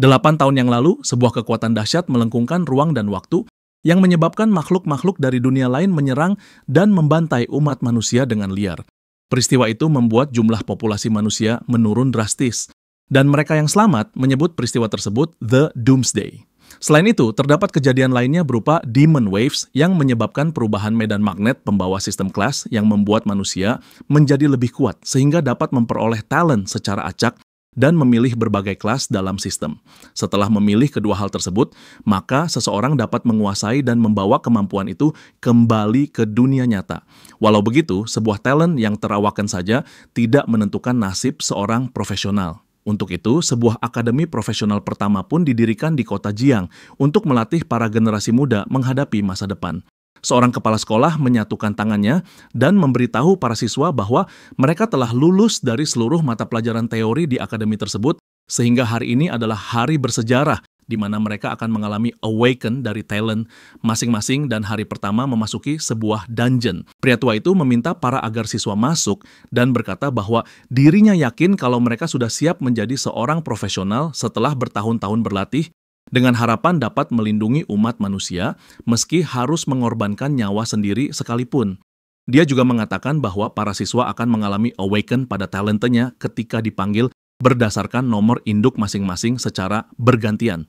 8 tahun yang lalu, sebuah kekuatan dahsyat melengkungkan ruang dan waktu yang menyebabkan makhluk-makhluk dari dunia lain menyerang dan membantai umat manusia dengan liar. Peristiwa itu membuat jumlah populasi manusia menurun drastis, dan mereka yang selamat menyebut peristiwa tersebut The Doomsday. Selain itu, terdapat kejadian lainnya berupa demon waves yang menyebabkan perubahan medan magnet pembawa sistem kelas yang membuat manusia menjadi lebih kuat sehingga dapat memperoleh talent secara acak dan memilih berbagai kelas dalam sistem. Setelah memilih kedua hal tersebut, maka seseorang dapat menguasai dan membawa kemampuan itu kembali ke dunia nyata. Walau begitu, sebuah talent yang terawakan saja tidak menentukan nasib seorang profesional. Untuk itu, sebuah akademi profesional pertama pun didirikan di kota Jiang untuk melatih para generasi muda menghadapi masa depan. Seorang kepala sekolah menyatukan tangannya dan memberitahu para siswa bahwa mereka telah lulus dari seluruh mata pelajaran teori di akademi tersebut, sehingga hari ini adalah hari bersejarah di mana mereka akan mengalami awaken dari talent masing-masing dan hari pertama memasuki sebuah dungeon. Pria tua itu meminta para agar siswa masuk dan berkata bahwa dirinya yakin kalau mereka sudah siap menjadi seorang profesional setelah bertahun-tahun berlatih dengan harapan dapat melindungi umat manusia meski harus mengorbankan nyawa sendiri sekalipun. Dia juga mengatakan bahwa para siswa akan mengalami awaken pada talentnya ketika dipanggil berdasarkan nomor induk masing-masing secara bergantian.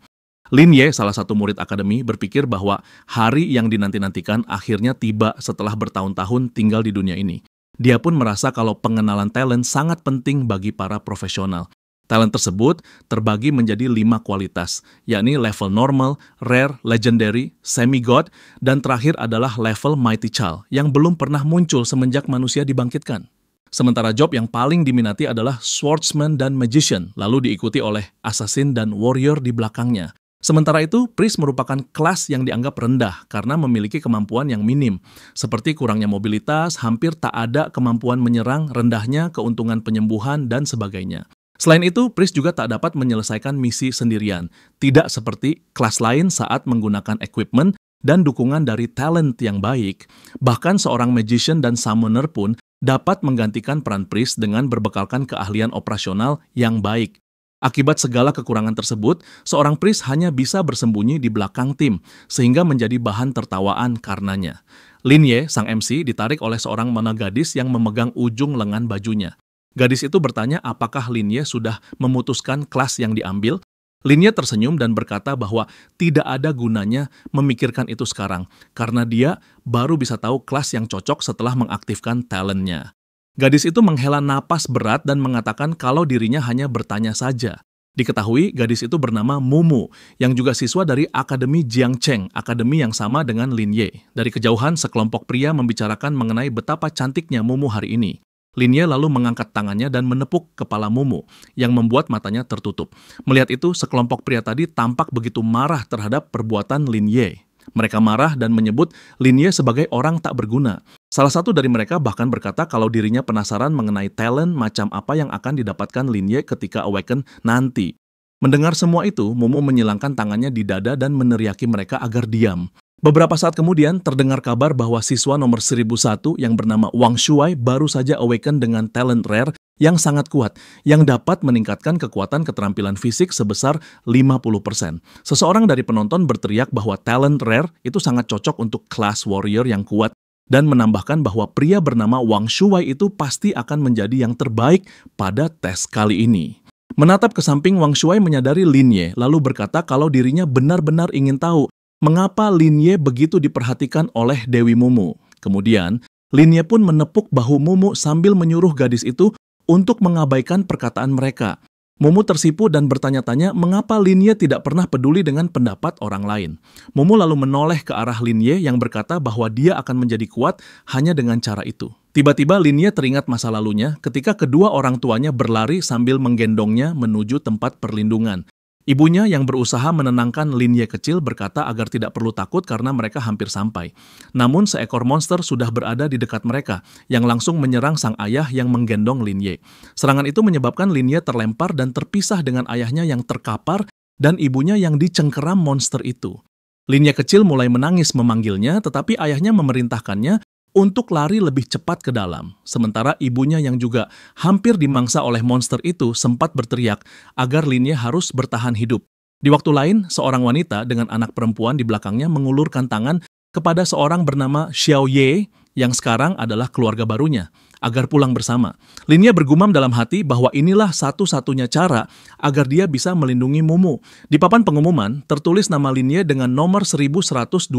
Lin Ye, salah satu murid akademi, berpikir bahwa hari yang dinanti-nantikan akhirnya tiba setelah bertahun-tahun tinggal di dunia ini. Dia pun merasa kalau pengenalan talent sangat penting bagi para profesional. Talent tersebut terbagi menjadi 5 kualitas, yakni level normal, rare, legendary, semi-god, dan terakhir adalah level mighty child yang belum pernah muncul semenjak manusia dibangkitkan. Sementara job yang paling diminati adalah swordsman dan magician, lalu diikuti oleh assassin dan warrior di belakangnya. Sementara itu, priest merupakan kelas yang dianggap rendah karena memiliki kemampuan yang minim, seperti kurangnya mobilitas, hampir tak ada kemampuan menyerang, rendahnya keuntungan penyembuhan, dan sebagainya. Selain itu, priest juga tak dapat menyelesaikan misi sendirian, tidak seperti kelas lain saat menggunakan equipment dan dukungan dari talent yang baik. Bahkan seorang magician dan summoner pun dapat menggantikan peran priest dengan berbekalkan keahlian operasional yang baik. Akibat segala kekurangan tersebut, seorang priest hanya bisa bersembunyi di belakang tim, sehingga menjadi bahan tertawaan karenanya. Lin Ye, sang MC, ditarik oleh seorang mana gadis yang memegang ujung lengan bajunya. Gadis itu bertanya apakah Lin Ye sudah memutuskan kelas yang diambil. Lin Ye tersenyum dan berkata bahwa tidak ada gunanya memikirkan itu sekarang, karena dia baru bisa tahu kelas yang cocok setelah mengaktifkan talentnya. Gadis itu menghela napas berat dan mengatakan kalau dirinya hanya bertanya saja. Diketahui gadis itu bernama Mumu, yang juga siswa dari Akademi Jiangcheng, akademi yang sama dengan Lin Ye. Dari kejauhan, sekelompok pria membicarakan mengenai betapa cantiknya Mumu hari ini. Lin Ye lalu mengangkat tangannya dan menepuk kepala Mumu, yang membuat matanya tertutup. Melihat itu, sekelompok pria tadi tampak begitu marah terhadap perbuatan Lin Ye. Mereka marah dan menyebut Lin Ye sebagai orang tak berguna. Salah satu dari mereka bahkan berkata kalau dirinya penasaran mengenai talent macam apa yang akan didapatkan Lin Ye ketika awaken nanti. Mendengar semua itu, Mumu menyilangkan tangannya di dada dan meneriaki mereka agar diam. Beberapa saat kemudian, terdengar kabar bahwa siswa nomor 1001 yang bernama Wang Shuai baru saja awaken dengan talent rare yang sangat kuat, yang dapat meningkatkan kekuatan keterampilan fisik sebesar 50%. Seseorang dari penonton berteriak bahwa talent rare itu sangat cocok untuk kelas warrior yang kuat, dan menambahkan bahwa pria bernama Wang Shuai itu pasti akan menjadi yang terbaik pada tes kali ini. Menatap ke samping, Wang Shuai menyadari Lin Ye, lalu berkata kalau dirinya benar-benar ingin tahu mengapa Lin Ye begitu diperhatikan oleh Dewi Mumu. Kemudian, Lin Ye pun menepuk bahu Mumu sambil menyuruh gadis itu untuk mengabaikan perkataan mereka. Mumu tersipu dan bertanya-tanya mengapa Lin Ye tidak pernah peduli dengan pendapat orang lain. Mumu lalu menoleh ke arah Lin Ye yang berkata bahwa dia akan menjadi kuat hanya dengan cara itu. Tiba-tiba Lin Ye teringat masa lalunya ketika kedua orang tuanya berlari sambil menggendongnya menuju tempat perlindungan. Ibunya yang berusaha menenangkan Lin Ye kecil berkata agar tidak perlu takut karena mereka hampir sampai. Namun seekor monster sudah berada di dekat mereka, yang langsung menyerang sang ayah yang menggendong Lin Ye. Serangan itu menyebabkan Lin Ye terlempar dan terpisah dengan ayahnya yang terkapar dan ibunya yang dicengkeram monster itu. Lin Ye kecil mulai menangis memanggilnya, tetapi ayahnya memerintahkannya untuk lari lebih cepat ke dalam. Sementara ibunya yang juga hampir dimangsa oleh monster itu sempat berteriak agar Lin Ye harus bertahan hidup. Di waktu lain, seorang wanita dengan anak perempuan di belakangnya mengulurkan tangan kepada seorang bernama Xiao Ye yang sekarang adalah keluarga barunya, agar pulang bersama. Lin Ye bergumam dalam hati bahwa inilah satu-satunya cara agar dia bisa melindungi Mumu. Di papan pengumuman, tertulis nama Lin Ye dengan nomor 1128,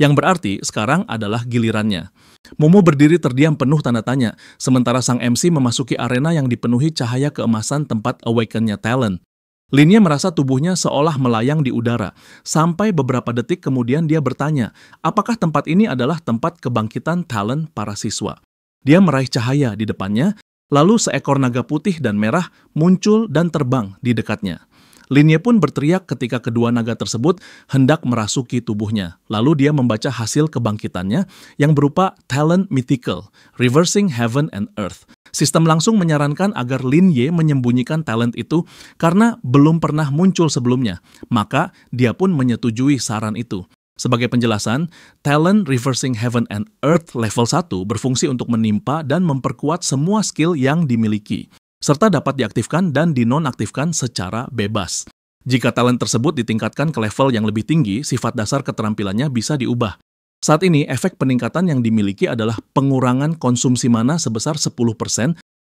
yang berarti sekarang adalah gilirannya. Mumu berdiri terdiam penuh tanda tanya, sementara sang MC memasuki arena yang dipenuhi cahaya keemasan tempat awaken-nya talent. Lin Ye merasa tubuhnya seolah melayang di udara, sampai beberapa detik kemudian dia bertanya, apakah tempat ini adalah tempat kebangkitan talent para siswa? Dia meraih cahaya di depannya, lalu seekor naga putih dan merah muncul dan terbang di dekatnya. Lin Ye pun berteriak ketika kedua naga tersebut hendak merasuki tubuhnya. Lalu dia membaca hasil kebangkitannya yang berupa Talent Mythical, Reversing Heaven and Earth. Sistem langsung menyarankan agar Lin Ye menyembunyikan talent itu karena belum pernah muncul sebelumnya. Maka dia pun menyetujui saran itu. Sebagai penjelasan, Talent Reversing Heaven and Earth level 1 berfungsi untuk menimpa dan memperkuat semua skill yang dimiliki, serta dapat diaktifkan dan dinonaktifkan secara bebas. Jika talent tersebut ditingkatkan ke level yang lebih tinggi, sifat dasar keterampilannya bisa diubah. Saat ini, efek peningkatan yang dimiliki adalah pengurangan konsumsi mana sebesar 10%,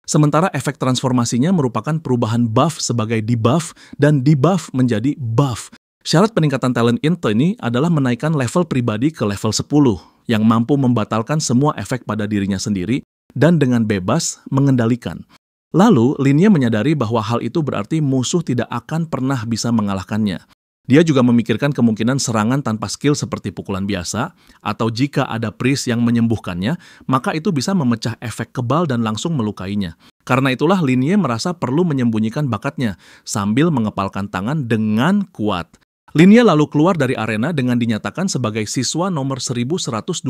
sementara efek transformasinya merupakan perubahan buff sebagai debuff dan debuff menjadi buff. Syarat peningkatan talent ini adalah menaikkan level pribadi ke level 10, yang mampu membatalkan semua efek pada dirinya sendiri dan dengan bebas mengendalikan. Lalu, Lin Ye menyadari bahwa hal itu berarti musuh tidak akan pernah bisa mengalahkannya. Dia juga memikirkan kemungkinan serangan tanpa skill seperti pukulan biasa, atau jika ada priest yang menyembuhkannya, maka itu bisa memecah efek kebal dan langsung melukainya. Karena itulah Lin Ye merasa perlu menyembunyikan bakatnya, sambil mengepalkan tangan dengan kuat. Lin Ye lalu keluar dari arena dengan dinyatakan sebagai siswa nomor 1128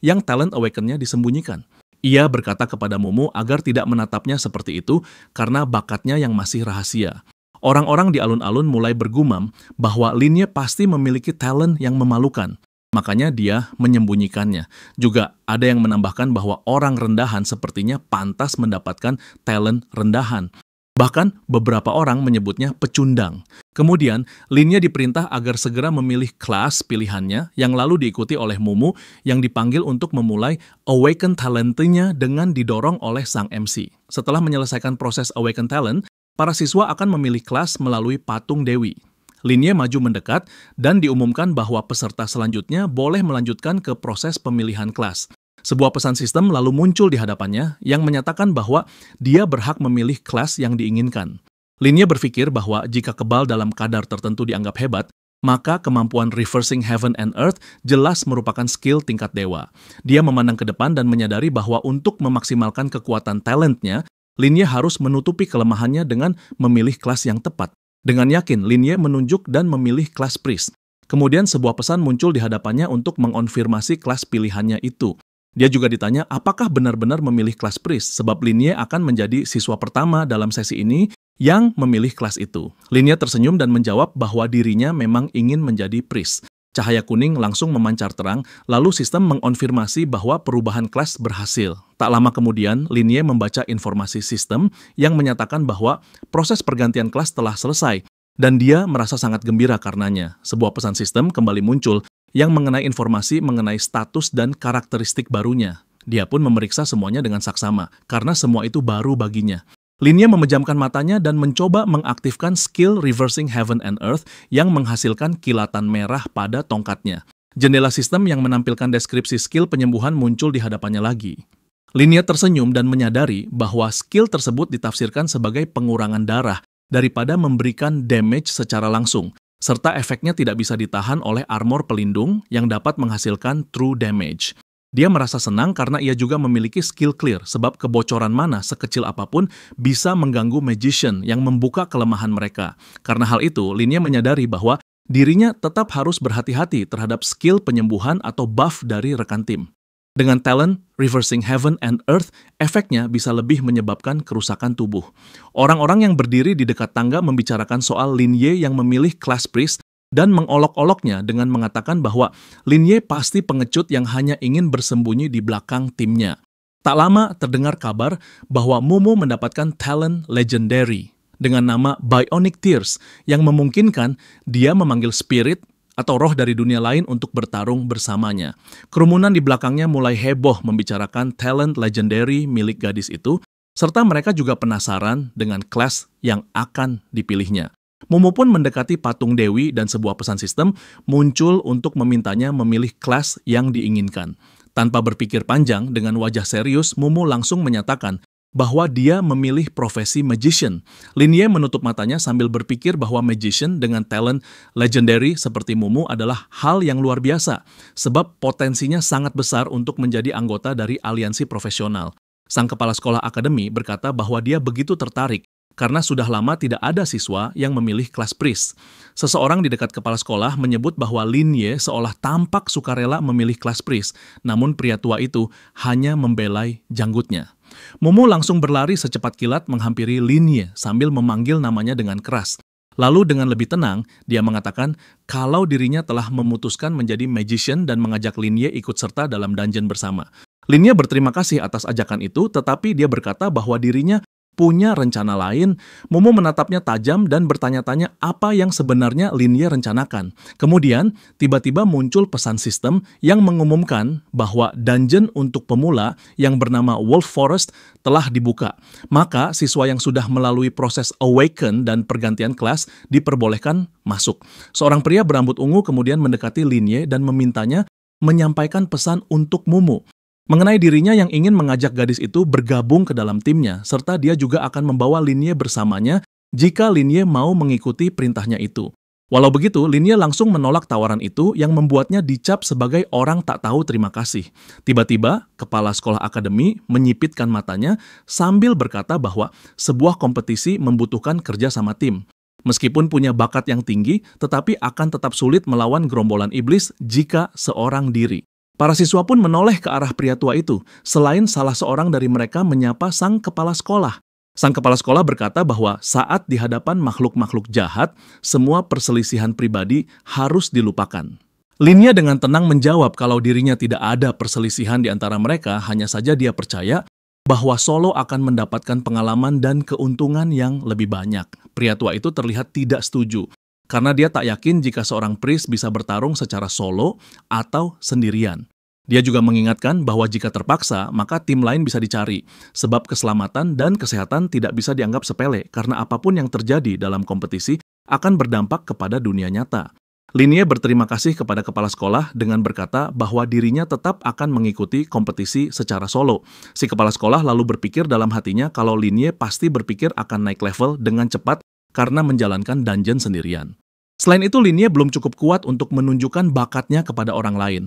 yang talent awaken-nya disembunyikan. Ia berkata kepada Mumu agar tidak menatapnya seperti itu karena bakatnya yang masih rahasia. Orang-orang di alun-alun mulai bergumam bahwa Lin Ye pasti memiliki talent yang memalukan. Makanya dia menyembunyikannya. Juga ada yang menambahkan bahwa orang rendahan sepertinya pantas mendapatkan talent rendahan. Bahkan beberapa orang menyebutnya pecundang. Kemudian, Lin Ye diperintah agar segera memilih kelas pilihannya yang lalu diikuti oleh Mumu yang dipanggil untuk memulai awaken talent-nya dengan didorong oleh sang MC. Setelah menyelesaikan proses awaken talent, para siswa akan memilih kelas melalui patung dewi. Lin Ye maju mendekat dan diumumkan bahwa peserta selanjutnya boleh melanjutkan ke proses pemilihan kelas. Sebuah pesan sistem lalu muncul di hadapannya yang menyatakan bahwa dia berhak memilih kelas yang diinginkan. Lin Ye berpikir bahwa jika kebal dalam kadar tertentu dianggap hebat, maka kemampuan Reversing Heaven and Earth jelas merupakan skill tingkat dewa. Dia memandang ke depan dan menyadari bahwa untuk memaksimalkan kekuatan talentnya, Lin Ye harus menutupi kelemahannya dengan memilih kelas yang tepat. Dengan yakin, Lin Ye menunjuk dan memilih kelas priest. Kemudian sebuah pesan muncul di hadapannya untuk mengonfirmasi kelas pilihannya itu. Dia juga ditanya apakah benar-benar memilih kelas priest, sebab Lin Ye akan menjadi siswa pertama dalam sesi ini yang memilih kelas itu. Lin Ye tersenyum dan menjawab bahwa dirinya memang ingin menjadi priest. Cahaya kuning langsung memancar terang, lalu sistem mengonfirmasi bahwa perubahan kelas berhasil. Tak lama kemudian, Lin Ye membaca informasi sistem yang menyatakan bahwa proses pergantian kelas telah selesai, dan dia merasa sangat gembira karenanya. Sebuah pesan sistem kembali muncul yang mengenai informasi mengenai status dan karakteristik barunya. Dia pun memeriksa semuanya dengan saksama, karena semua itu baru baginya. Lin Ye memejamkan matanya dan mencoba mengaktifkan skill Reversing Heaven and Earth yang menghasilkan kilatan merah pada tongkatnya. Jendela sistem yang menampilkan deskripsi skill penyembuhan muncul di hadapannya lagi. Lin Ye tersenyum dan menyadari bahwa skill tersebut ditafsirkan sebagai pengurangan darah daripada memberikan damage secara langsung, serta efeknya tidak bisa ditahan oleh armor pelindung yang dapat menghasilkan true damage. Dia merasa senang karena ia juga memiliki skill clear, sebab kebocoran mana sekecil apapun bisa mengganggu magician yang membuka kelemahan mereka. Karena hal itu, Lin Ye menyadari bahwa dirinya tetap harus berhati-hati terhadap skill penyembuhan atau buff dari rekan tim. Dengan talent Reversing Heaven and Earth, efeknya bisa lebih menyebabkan kerusakan tubuh. Orang-orang yang berdiri di dekat tangga membicarakan soal Lin Ye yang memilih kelas priest dan mengolok-oloknya dengan mengatakan bahwa Lin Ye pasti pengecut yang hanya ingin bersembunyi di belakang timnya. Tak lama terdengar kabar bahwa Mumu mendapatkan talent legendary. dengan nama Bionic Tears yang memungkinkan dia memanggil spirit atau roh dari dunia lain untuk bertarung bersamanya. Kerumunan di belakangnya mulai heboh membicarakan talent legendary milik gadis itu, serta mereka juga penasaran dengan kelas yang akan dipilihnya. Mumu pun mendekati patung Dewi dan sebuah pesan sistem muncul untuk memintanya memilih kelas yang diinginkan. Tanpa berpikir panjang, dengan wajah serius, Mumu langsung menyatakan bahwa dia memilih profesi magician. Linie menutup matanya sambil berpikir bahwa magician dengan talent legendary seperti Mumu adalah hal yang luar biasa, sebab potensinya sangat besar untuk menjadi anggota dari aliansi profesional. Sang kepala sekolah akademi berkata bahwa dia begitu tertarik karena sudah lama tidak ada siswa yang memilih kelas priest. Seseorang di dekat kepala sekolah menyebut bahwa Linie seolah tampak sukarela memilih kelas priest, namun pria tua itu hanya membelai janggutnya. Mumu langsung berlari secepat kilat menghampiri Linie sambil memanggil namanya dengan keras. Lalu dengan lebih tenang, dia mengatakan kalau dirinya telah memutuskan menjadi magician dan mengajak Linie ikut serta dalam dungeon bersama. Linie berterima kasih atas ajakan itu, tetapi dia berkata bahwa dirinya punya rencana lain. Mumu menatapnya tajam dan bertanya-tanya apa yang sebenarnya Linie rencanakan. Kemudian, tiba-tiba muncul pesan sistem yang mengumumkan bahwa dungeon untuk pemula yang bernama Wolf Forest telah dibuka. Maka, siswa yang sudah melalui proses awaken dan pergantian kelas diperbolehkan masuk. Seorang pria berambut ungu kemudian mendekati Linie dan memintanya menyampaikan pesan untuk Mumu mengenai dirinya yang ingin mengajak gadis itu bergabung ke dalam timnya, serta dia juga akan membawa Linie bersamanya jika Linie mau mengikuti perintahnya itu. Walau begitu, Linie langsung menolak tawaran itu yang membuatnya dicap sebagai orang tak tahu terima kasih. Tiba-tiba, kepala sekolah akademi menyipitkan matanya sambil berkata bahwa sebuah kompetisi membutuhkan kerja sama tim. Meskipun punya bakat yang tinggi, tetapi akan tetap sulit melawan gerombolan iblis jika seorang diri. Para siswa pun menoleh ke arah pria tua itu, selain salah seorang dari mereka menyapa sang kepala sekolah. Sang kepala sekolah berkata bahwa saat di hadapan makhluk-makhluk jahat, semua perselisihan pribadi harus dilupakan. Linie dengan tenang menjawab kalau dirinya tidak ada perselisihan di antara mereka, hanya saja dia percaya bahwa Solo akan mendapatkan pengalaman dan keuntungan yang lebih banyak. Pria tua itu terlihat tidak setuju, karena dia tak yakin jika seorang priest bisa bertarung secara solo atau sendirian. Dia juga mengingatkan bahwa jika terpaksa, maka tim lain bisa dicari, sebab keselamatan dan kesehatan tidak bisa dianggap sepele karena apapun yang terjadi dalam kompetisi akan berdampak kepada dunia nyata. Linie berterima kasih kepada kepala sekolah dengan berkata bahwa dirinya tetap akan mengikuti kompetisi secara solo. Si kepala sekolah lalu berpikir dalam hatinya kalau Linie pasti berpikir akan naik level dengan cepat karena menjalankan dungeon sendirian. Selain itu, Linie belum cukup kuat untuk menunjukkan bakatnya kepada orang lain.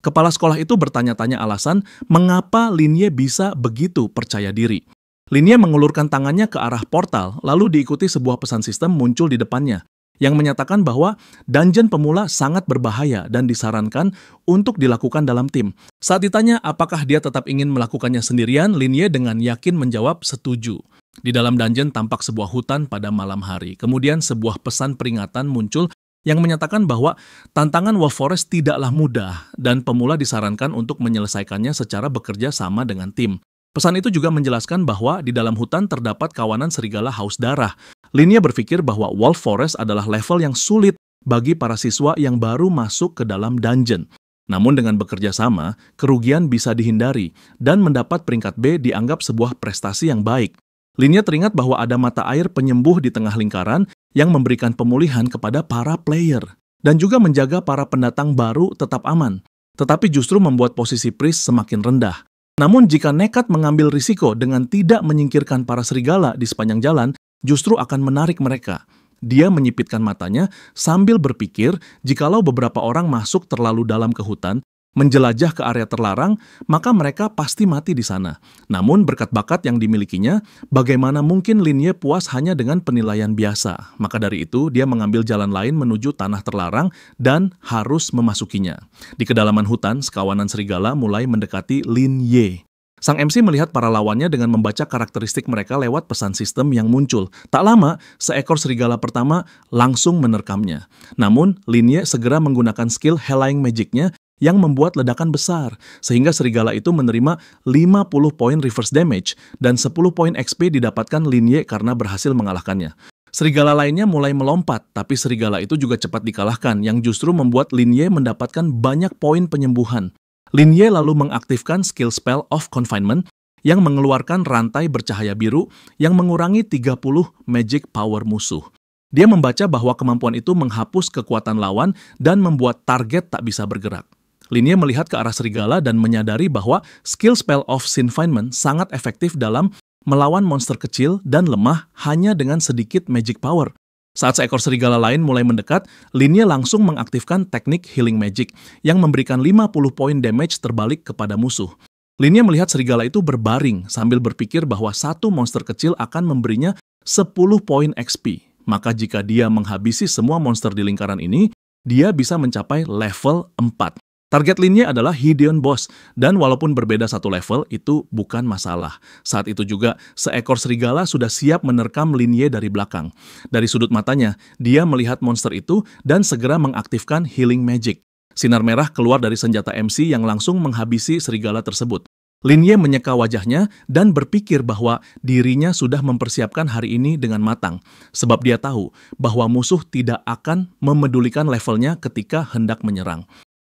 Kepala sekolah itu bertanya-tanya alasan mengapa Linie bisa begitu percaya diri. Linie mengulurkan tangannya ke arah portal, lalu diikuti sebuah pesan sistem muncul di depannya, yang menyatakan bahwa dungeon pemula sangat berbahaya dan disarankan untuk dilakukan dalam tim. Saat ditanya apakah dia tetap ingin melakukannya sendirian, Linie dengan yakin menjawab setuju. Di dalam dungeon tampak sebuah hutan pada malam hari. Kemudian sebuah pesan peringatan muncul yang menyatakan bahwa tantangan Wolf Forest tidaklah mudah dan pemula disarankan untuk menyelesaikannya secara bekerja sama dengan tim. Pesan itu juga menjelaskan bahwa di dalam hutan terdapat kawanan serigala haus darah. Linie berpikir bahwa Wolf Forest adalah level yang sulit bagi para siswa yang baru masuk ke dalam dungeon. Namun dengan bekerja sama, kerugian bisa dihindari dan mendapat peringkat B dianggap sebuah prestasi yang baik. Linie teringat bahwa ada mata air penyembuh di tengah lingkaran yang memberikan pemulihan kepada para player dan juga menjaga para pendatang baru tetap aman, tetapi justru membuat posisi priest semakin rendah. Namun jika nekat mengambil risiko dengan tidak menyingkirkan para serigala di sepanjang jalan, justru akan menarik mereka. Dia menyipitkan matanya sambil berpikir jikalau beberapa orang masuk terlalu dalam ke hutan, menjelajah ke area terlarang, maka mereka pasti mati di sana. Namun berkat bakat yang dimilikinya, bagaimana mungkin Linie puas hanya dengan penilaian biasa? Maka dari itu, dia mengambil jalan lain menuju tanah terlarang dan harus memasukinya. Di kedalaman hutan, sekawanan serigala mulai mendekati Linie. Sang MC melihat para lawannya dengan membaca karakteristik mereka lewat pesan sistem yang muncul. Tak lama, seekor serigala pertama langsung menerkamnya. Namun, Linie segera menggunakan skill Hellying Magic-nya yang membuat ledakan besar, sehingga serigala itu menerima 50 poin reverse damage dan 10 poin XP didapatkan Linye karena berhasil mengalahkannya. Serigala lainnya mulai melompat, tapi serigala itu juga cepat dikalahkan, yang justru membuat Linye mendapatkan banyak poin penyembuhan. Linye lalu mengaktifkan skill spell of confinement yang mengeluarkan rantai bercahaya biru yang mengurangi 30 magic power musuh. Dia membaca bahwa kemampuan itu menghapus kekuatan lawan dan membuat target tak bisa bergerak. Linye melihat ke arah serigala dan menyadari bahwa skill spell of confinement sangat efektif dalam melawan monster kecil dan lemah hanya dengan sedikit magic power. Saat seekor serigala lain mulai mendekat, Linye langsung mengaktifkan teknik healing magic yang memberikan 50 poin damage terbalik kepada musuh. Linye melihat serigala itu berbaring sambil berpikir bahwa satu monster kecil akan memberinya 10 poin XP. Maka jika dia menghabisi semua monster di lingkaran ini, dia bisa mencapai level 4. Target Linye adalah Hideon Boss, dan walaupun berbeda satu level, itu bukan masalah. Saat itu juga, seekor serigala sudah siap menerkam Linye dari belakang. Dari sudut matanya, dia melihat monster itu dan segera mengaktifkan Healing Magic. Sinar merah keluar dari senjata MC yang langsung menghabisi serigala tersebut. Linye menyeka wajahnya dan berpikir bahwa dirinya sudah mempersiapkan hari ini dengan matang, sebab dia tahu bahwa musuh tidak akan memedulikan levelnya ketika hendak menyerang.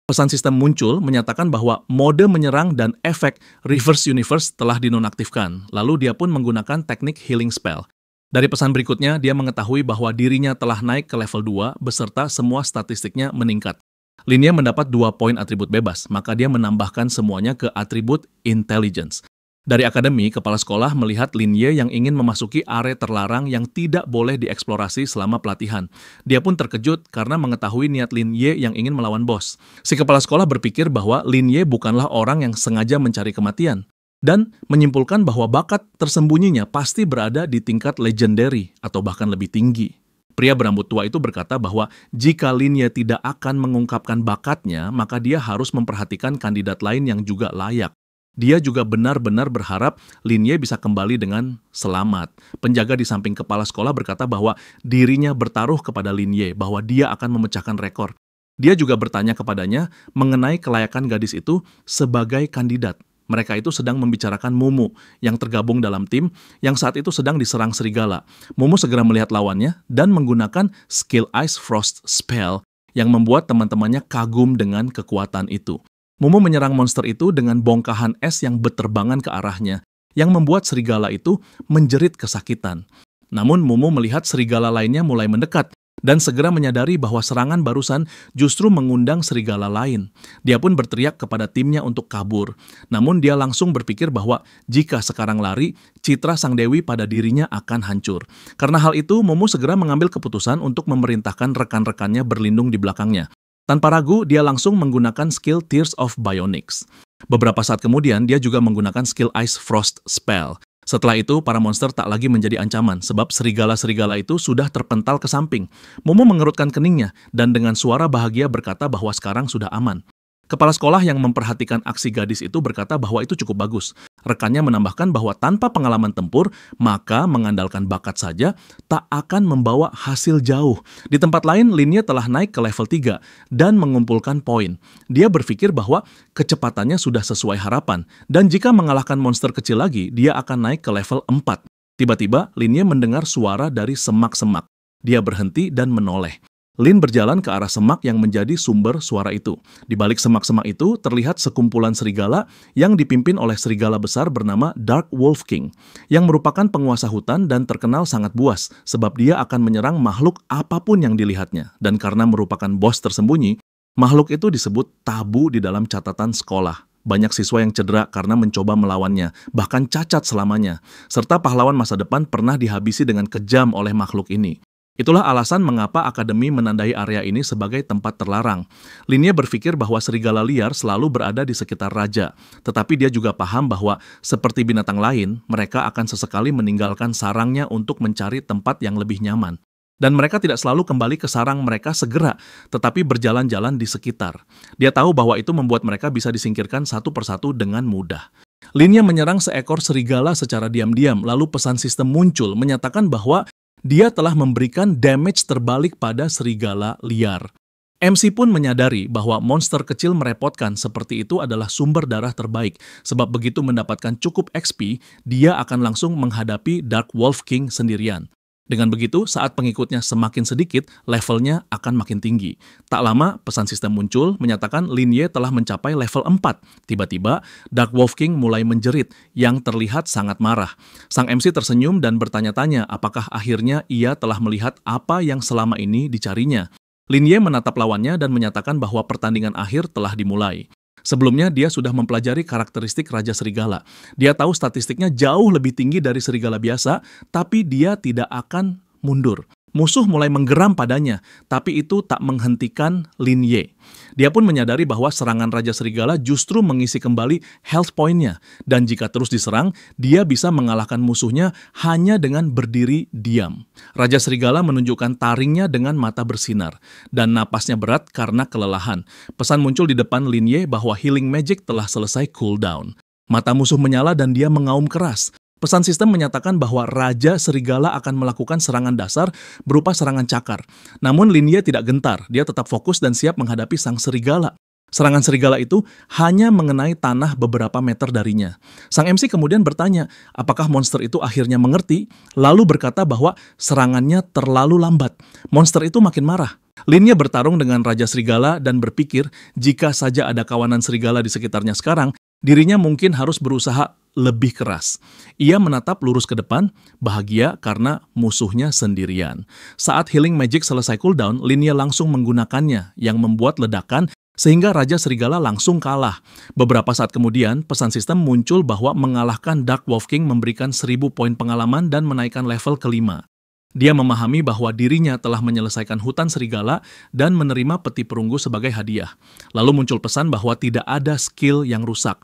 Pesan sistem muncul menyatakan bahwa mode menyerang dan efek Reverse Universe telah dinonaktifkan, lalu dia pun menggunakan teknik Healing Spell. Dari pesan berikutnya, dia mengetahui bahwa dirinya telah naik ke level 2 beserta semua statistiknya meningkat. Linye mendapat 2 poin atribut bebas, maka dia menambahkan semuanya ke atribut Intelligence. Dari akademi, kepala sekolah melihat Linye yang ingin memasuki area terlarang yang tidak boleh dieksplorasi selama pelatihan. Dia pun terkejut karena mengetahui niat Linye yang ingin melawan bos. Si kepala sekolah berpikir bahwa Linye bukanlah orang yang sengaja mencari kematian, dan menyimpulkan bahwa bakat tersembunyinya pasti berada di tingkat legendary atau bahkan lebih tinggi. Pria berambut tua itu berkata bahwa jika Linye tidak akan mengungkapkan bakatnya, maka dia harus memperhatikan kandidat lain yang juga layak. Dia juga benar-benar berharap Linye bisa kembali dengan selamat. Penjaga di samping kepala sekolah berkata bahwa dirinya bertaruh kepada Linye bahwa dia akan memecahkan rekor. Dia juga bertanya kepadanya mengenai kelayakan gadis itu sebagai kandidat. Mereka itu sedang membicarakan Mumu yang tergabung dalam tim yang saat itu sedang diserang serigala. Mumu segera melihat lawannya dan menggunakan skill Ice Frost Spell yang membuat teman-temannya kagum dengan kekuatan itu. Mumu menyerang monster itu dengan bongkahan es yang berterbangan ke arahnya, yang membuat serigala itu menjerit kesakitan. Namun Mumu melihat serigala lainnya mulai mendekat, dan segera menyadari bahwa serangan barusan justru mengundang serigala lain. Dia pun berteriak kepada timnya untuk kabur. Namun dia langsung berpikir bahwa jika sekarang lari, citra sang dewi pada dirinya akan hancur. Karena hal itu, Mumu segera mengambil keputusan untuk memerintahkan rekan-rekannya berlindung di belakangnya. Tanpa ragu, dia langsung menggunakan skill Tears of Bionics. Beberapa saat kemudian, dia juga menggunakan skill Ice Frost Spell. Setelah itu, para monster tak lagi menjadi ancaman, sebab serigala-serigala itu sudah terpental ke samping. Momo mengerutkan keningnya, dan dengan suara bahagia berkata bahwa sekarang sudah aman. Kepala sekolah yang memperhatikan aksi gadis itu berkata bahwa itu cukup bagus. Rekannya menambahkan bahwa tanpa pengalaman tempur, maka mengandalkan bakat saja tak akan membawa hasil jauh. Di tempat lain, Linye telah naik ke level 3 dan mengumpulkan poin. Dia berpikir bahwa kecepatannya sudah sesuai harapan, dan jika mengalahkan monster kecil lagi, dia akan naik ke level 4. Tiba-tiba, Linye mendengar suara dari semak-semak. Dia berhenti dan menoleh. Lin berjalan ke arah semak yang menjadi sumber suara itu. Di balik semak-semak itu terlihat sekumpulan serigala yang dipimpin oleh serigala besar bernama Dark Wolf King, yang merupakan penguasa hutan dan terkenal sangat buas sebab dia akan menyerang makhluk apapun yang dilihatnya. Dan karena merupakan bos tersembunyi, makhluk itu disebut tabu di dalam catatan sekolah. Banyak siswa yang cedera karena mencoba melawannya, bahkan cacat selamanya. Serta pahlawan masa depan pernah dihabisi dengan kejam oleh makhluk ini. Itulah alasan mengapa akademi menandai area ini sebagai tempat terlarang. Linye berpikir bahwa serigala liar selalu berada di sekitar raja, tetapi dia juga paham bahwa seperti binatang lain, mereka akan sesekali meninggalkan sarangnya untuk mencari tempat yang lebih nyaman. Dan mereka tidak selalu kembali ke sarang mereka segera, tetapi berjalan-jalan di sekitar. Dia tahu bahwa itu membuat mereka bisa disingkirkan satu persatu dengan mudah. Linye menyerang seekor serigala secara diam-diam, lalu pesan sistem muncul menyatakan bahwa dia telah memberikan damage terbalik pada serigala liar. MC pun menyadari bahwa monster kecil merepotkan seperti itu adalah sumber darah terbaik, sebab begitu mendapatkan cukup XP, dia akan langsung menghadapi Dark Wolf King sendirian. Dengan begitu, saat pengikutnya semakin sedikit, levelnya akan makin tinggi. Tak lama, pesan sistem muncul menyatakan Lin Ye telah mencapai level 4. Tiba-tiba, Dark Wolf King mulai menjerit, yang terlihat sangat marah. Sang MC tersenyum dan bertanya-tanya apakah akhirnya ia telah melihat apa yang selama ini dicarinya. Lin Ye menatap lawannya dan menyatakan bahwa pertandingan akhir telah dimulai. Sebelumnya, dia sudah mempelajari karakteristik Raja Serigala. Dia tahu statistiknya jauh lebih tinggi dari serigala biasa, tapi dia tidak akan mundur. Musuh mulai menggeram padanya, tapi itu tak menghentikan Lin Ye. Dia pun menyadari bahwa serangan Raja Serigala justru mengisi kembali health point-nya, dan jika terus diserang, dia bisa mengalahkan musuhnya hanya dengan berdiri diam. Raja Serigala menunjukkan taringnya dengan mata bersinar, dan napasnya berat karena kelelahan. Pesan muncul di depan Lin Ye bahwa healing magic telah selesai cooldown. Mata musuh menyala dan dia mengaum keras. Pesan sistem menyatakan bahwa Raja Serigala akan melakukan serangan dasar berupa serangan cakar. Namun Lin Ye tidak gentar, dia tetap fokus dan siap menghadapi sang serigala. Serangan serigala itu hanya mengenai tanah beberapa meter darinya. Sang MC kemudian bertanya, apakah monster itu akhirnya mengerti, lalu berkata bahwa serangannya terlalu lambat. Monster itu makin marah. Lin Ye bertarung dengan Raja Serigala dan berpikir jika saja ada kawanan serigala di sekitarnya sekarang, dirinya mungkin harus berusaha lebih keras. Ia menatap lurus ke depan, bahagia karena musuhnya sendirian. Saat healing magic selesai cooldown, Lin Ye langsung menggunakannya yang membuat ledakan sehingga Raja Serigala langsung kalah. Beberapa saat kemudian, pesan sistem muncul bahwa mengalahkan Dark Wolf King memberikan 1000 poin pengalaman dan menaikkan level ke-5. Dia memahami bahwa dirinya telah menyelesaikan hutan serigala dan menerima peti perunggu sebagai hadiah. Lalu muncul pesan bahwa tidak ada skill yang rusak.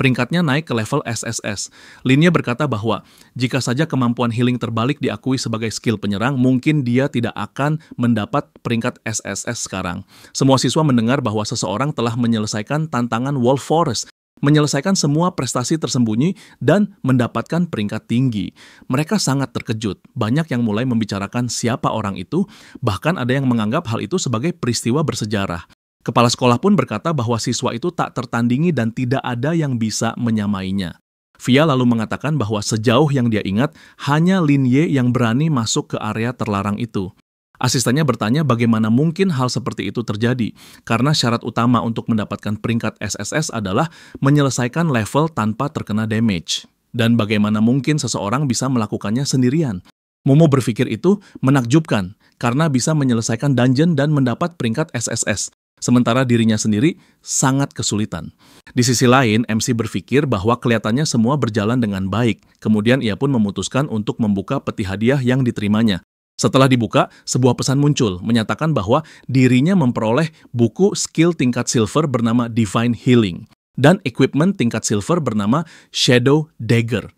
Peringkatnya naik ke level SSS. Lin Ye berkata bahwa jika saja kemampuan healing terbalik diakui sebagai skill penyerang, mungkin dia tidak akan mendapat peringkat SSS sekarang. Semua siswa mendengar bahwa seseorang telah menyelesaikan tantangan Wolf Forest, menyelesaikan semua prestasi tersembunyi, dan mendapatkan peringkat tinggi. Mereka sangat terkejut. Banyak yang mulai membicarakan siapa orang itu, bahkan ada yang menganggap hal itu sebagai peristiwa bersejarah. Kepala sekolah pun berkata bahwa siswa itu tak tertandingi dan tidak ada yang bisa menyamainya. Via lalu mengatakan bahwa sejauh yang dia ingat, hanya Lin Ye yang berani masuk ke area terlarang itu. Asistennya bertanya bagaimana mungkin hal seperti itu terjadi, karena syarat utama untuk mendapatkan peringkat SSS adalah menyelesaikan level tanpa terkena damage. Dan bagaimana mungkin seseorang bisa melakukannya sendirian? Momo berpikir itu menakjubkan, karena bisa menyelesaikan dungeon dan mendapat peringkat SSS. Sementara dirinya sendiri sangat kesulitan. Di sisi lain, MC berpikir bahwa kelihatannya semua berjalan dengan baik. Kemudian ia pun memutuskan untuk membuka peti hadiah yang diterimanya. Setelah dibuka, sebuah pesan muncul, menyatakan bahwa dirinya memperoleh buku skill tingkat silver bernama Divine Healing, dan equipment tingkat silver bernama Shadow Dagger.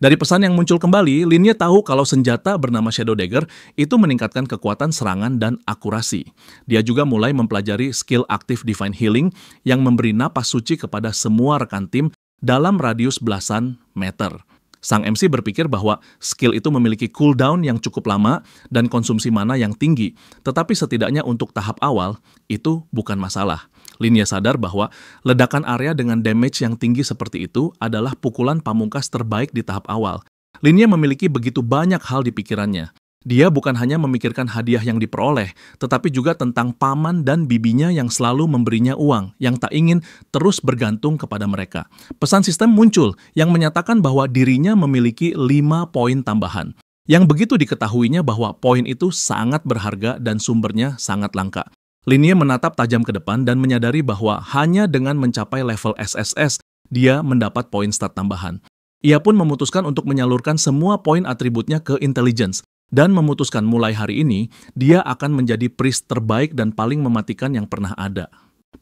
Dari pesan yang muncul kembali, Lin Ye tahu kalau senjata bernama Shadow Dagger itu meningkatkan kekuatan serangan dan akurasi. Dia juga mulai mempelajari skill aktif Divine Healing yang memberi napas suci kepada semua rekan tim dalam radius belasan meter. Sang MC berpikir bahwa skill itu memiliki cooldown yang cukup lama dan konsumsi mana yang tinggi, tetapi setidaknya untuk tahap awal, itu bukan masalah. Lin Ye sadar bahwa ledakan area dengan damage yang tinggi seperti itu adalah pukulan pamungkas terbaik di tahap awal. Lin Ye memiliki begitu banyak hal di pikirannya. Dia bukan hanya memikirkan hadiah yang diperoleh, tetapi juga tentang paman dan bibinya yang selalu memberinya uang, yang tak ingin terus bergantung kepada mereka. Pesan sistem muncul yang menyatakan bahwa dirinya memiliki 5 poin tambahan. Yang begitu diketahuinya bahwa poin itu sangat berharga dan sumbernya sangat langka. Lin Ye menatap tajam ke depan dan menyadari bahwa hanya dengan mencapai level SSS, dia mendapat poin stat tambahan. Ia pun memutuskan untuk menyalurkan semua poin atributnya ke intelligence, dan memutuskan mulai hari ini, dia akan menjadi priest terbaik dan paling mematikan yang pernah ada.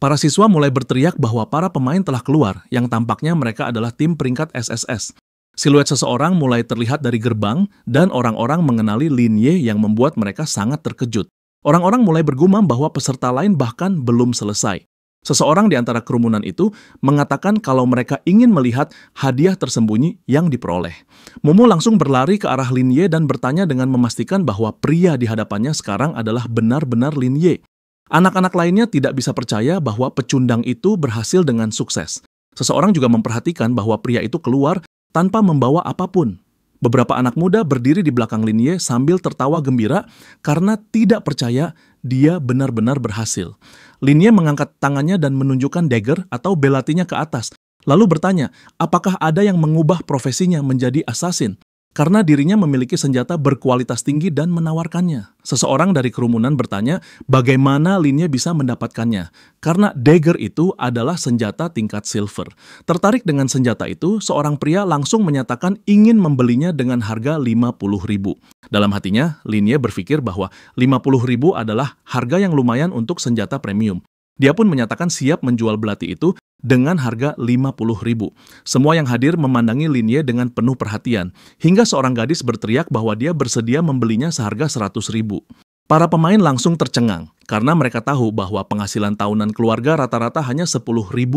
Para siswa mulai berteriak bahwa para pemain telah keluar, yang tampaknya mereka adalah tim peringkat SSS. Siluet seseorang mulai terlihat dari gerbang, dan orang-orang mengenali Lin Ye yang membuat mereka sangat terkejut. Orang-orang mulai bergumam bahwa peserta lain bahkan belum selesai. Seseorang di antara kerumunan itu mengatakan kalau mereka ingin melihat hadiah tersembunyi yang diperoleh. Momo langsung berlari ke arah Lin Ye dan bertanya dengan memastikan bahwa pria di hadapannya sekarang adalah benar-benar Lin Ye. Anak-anak lainnya tidak bisa percaya bahwa pecundang itu berhasil dengan sukses. Seseorang juga memperhatikan bahwa pria itu keluar tanpa membawa apapun. Beberapa anak muda berdiri di belakang Linye sambil tertawa gembira karena tidak percaya dia benar-benar berhasil. Linye mengangkat tangannya dan menunjukkan dagger atau belatinya ke atas, lalu bertanya apakah ada yang mengubah profesinya menjadi assassin. Karena dirinya memiliki senjata berkualitas tinggi dan menawarkannya. Seseorang dari kerumunan bertanya bagaimana Linye bisa mendapatkannya. Karena dagger itu adalah senjata tingkat silver. Tertarik dengan senjata itu, seorang pria langsung menyatakan ingin membelinya dengan harga 50.000. Dalam hatinya, Linye berpikir bahwa 50.000 adalah harga yang lumayan untuk senjata premium. Dia pun menyatakan siap menjual belati itu dengan harga 50.000. Semua yang hadir memandangi Linye dengan penuh perhatian, hingga seorang gadis berteriak bahwa dia bersedia membelinya seharga 100.000. Para pemain langsung tercengang, karena mereka tahu bahwa penghasilan tahunan keluarga rata-rata hanya 10.000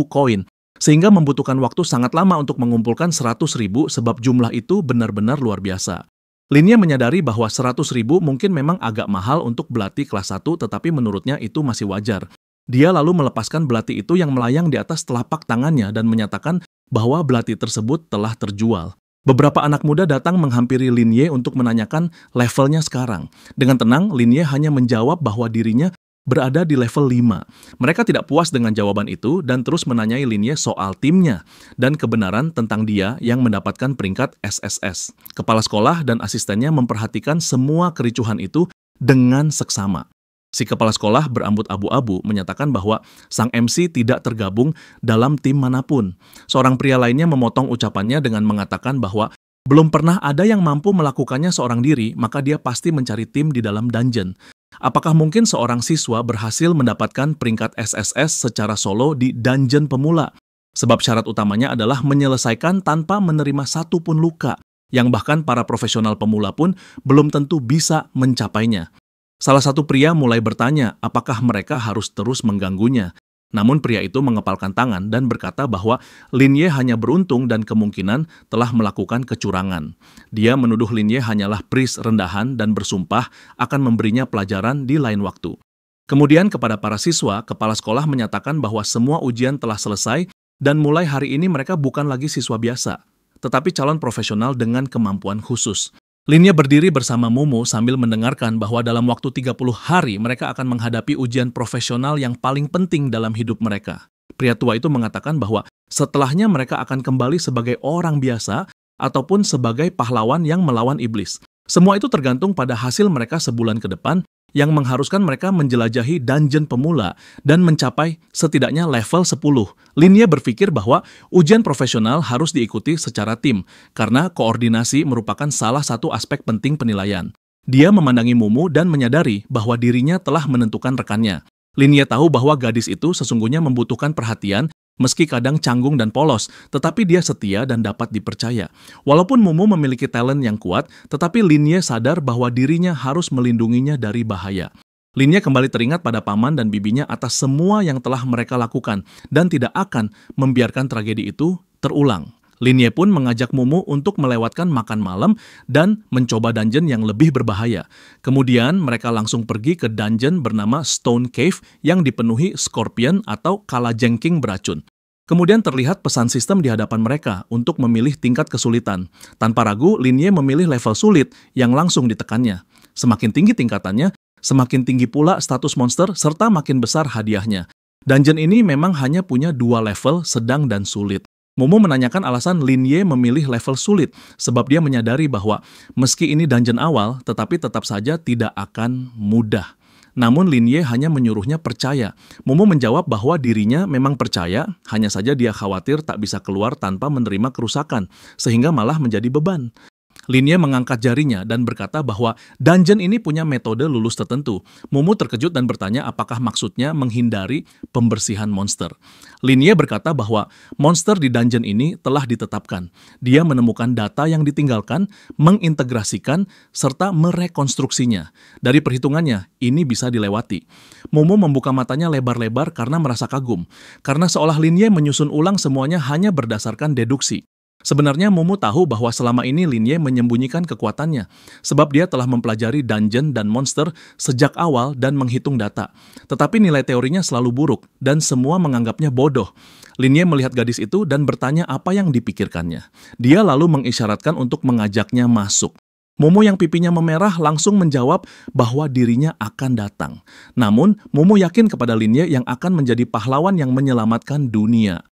koin, sehingga membutuhkan waktu sangat lama untuk mengumpulkan 100.000 sebab jumlah itu benar-benar luar biasa. Linye menyadari bahwa 100.000 mungkin memang agak mahal untuk belati kelas 1, tetapi menurutnya itu masih wajar. Dia lalu melepaskan belati itu yang melayang di atas telapak tangannya dan menyatakan bahwa belati tersebut telah terjual. Beberapa anak muda datang menghampiri Linye untuk menanyakan levelnya sekarang. Dengan tenang, Linye hanya menjawab bahwa dirinya berada di level 5. Mereka tidak puas dengan jawaban itu dan terus menanyai Linye soal timnya dan kebenaran tentang dia yang mendapatkan peringkat SSS. Kepala sekolah dan asistennya memperhatikan semua kericuhan itu dengan seksama. Si kepala sekolah berambut abu-abu menyatakan bahwa sang MC tidak tergabung dalam tim manapun. Seorang pria lainnya memotong ucapannya dengan mengatakan bahwa belum pernah ada yang mampu melakukannya seorang diri, maka dia pasti mencari tim di dalam dungeon. Apakah mungkin seorang siswa berhasil mendapatkan peringkat SSS secara solo di dungeon pemula? Sebab syarat utamanya adalah menyelesaikan tanpa menerima satu pun luka, yang bahkan para profesional pemula pun belum tentu bisa mencapainya. Salah satu pria mulai bertanya apakah mereka harus terus mengganggunya. Namun pria itu mengepalkan tangan dan berkata bahwa Linye hanya beruntung dan kemungkinan telah melakukan kecurangan. Dia menuduh Linye hanyalah pris rendahan dan bersumpah akan memberinya pelajaran di lain waktu. Kemudian kepada para siswa, kepala sekolah menyatakan bahwa semua ujian telah selesai dan mulai hari ini mereka bukan lagi siswa biasa, tetapi calon profesional dengan kemampuan khusus. Linye berdiri bersama Mumu sambil mendengarkan bahwa dalam waktu 30 hari mereka akan menghadapi ujian profesional yang paling penting dalam hidup mereka. Pria tua itu mengatakan bahwa setelahnya mereka akan kembali sebagai orang biasa ataupun sebagai pahlawan yang melawan iblis. Semua itu tergantung pada hasil mereka sebulan ke depan yang mengharuskan mereka menjelajahi dungeon pemula dan mencapai setidaknya level 10. Linye berpikir bahwa ujian profesional harus diikuti secara tim, karena koordinasi merupakan salah satu aspek penting penilaian. Dia memandangi Mumu dan menyadari bahwa dirinya telah menentukan rekannya. Linye tahu bahwa gadis itu sesungguhnya membutuhkan perhatian, meski kadang canggung dan polos, tetapi dia setia dan dapat dipercaya. Walaupun Mumu memiliki talent yang kuat, tetapi Linye sadar bahwa dirinya harus melindunginya dari bahaya. Linye kembali teringat pada paman dan bibinya atas semua yang telah mereka lakukan dan tidak akan membiarkan tragedi itu terulang. Linye pun mengajak Mumu untuk melewatkan makan malam dan mencoba dungeon yang lebih berbahaya. Kemudian mereka langsung pergi ke dungeon bernama Stone Cave yang dipenuhi scorpion atau kalajengking beracun. Kemudian terlihat pesan sistem di hadapan mereka untuk memilih tingkat kesulitan. Tanpa ragu, Linye memilih level sulit yang langsung ditekannya. Semakin tinggi tingkatannya, semakin tinggi pula status monster serta makin besar hadiahnya. Dungeon ini memang hanya punya 2 level, sedang dan sulit. Mumu menanyakan alasan Linye memilih level sulit, sebab dia menyadari bahwa meski ini dungeon awal, tetapi tetap saja tidak akan mudah. Namun Linye hanya menyuruhnya percaya. Mumu menjawab bahwa dirinya memang percaya, hanya saja dia khawatir tak bisa keluar tanpa menerima kerusakan, sehingga malah menjadi beban. Linye mengangkat jarinya dan berkata bahwa dungeon ini punya metode lulus tertentu. Mumu terkejut dan bertanya apakah maksudnya menghindari pembersihan monster. Linye berkata bahwa monster di dungeon ini telah ditetapkan. Dia menemukan data yang ditinggalkan, mengintegrasikan, serta merekonstruksinya. Dari perhitungannya, ini bisa dilewati. Mumu membuka matanya lebar-lebar karena merasa kagum. Karena seolah Linye menyusun ulang semuanya hanya berdasarkan deduksi. Sebenarnya Mumu tahu bahwa selama ini Lin Ye menyembunyikan kekuatannya, sebab dia telah mempelajari dungeon dan monster sejak awal dan menghitung data. Tetapi nilai teorinya selalu buruk, dan semua menganggapnya bodoh. Lin Ye melihat gadis itu dan bertanya apa yang dipikirkannya. Dia lalu mengisyaratkan untuk mengajaknya masuk. Mumu yang pipinya memerah langsung menjawab bahwa dirinya akan datang. Namun, Mumu yakin kepada Lin Ye yang akan menjadi pahlawan yang menyelamatkan dunia.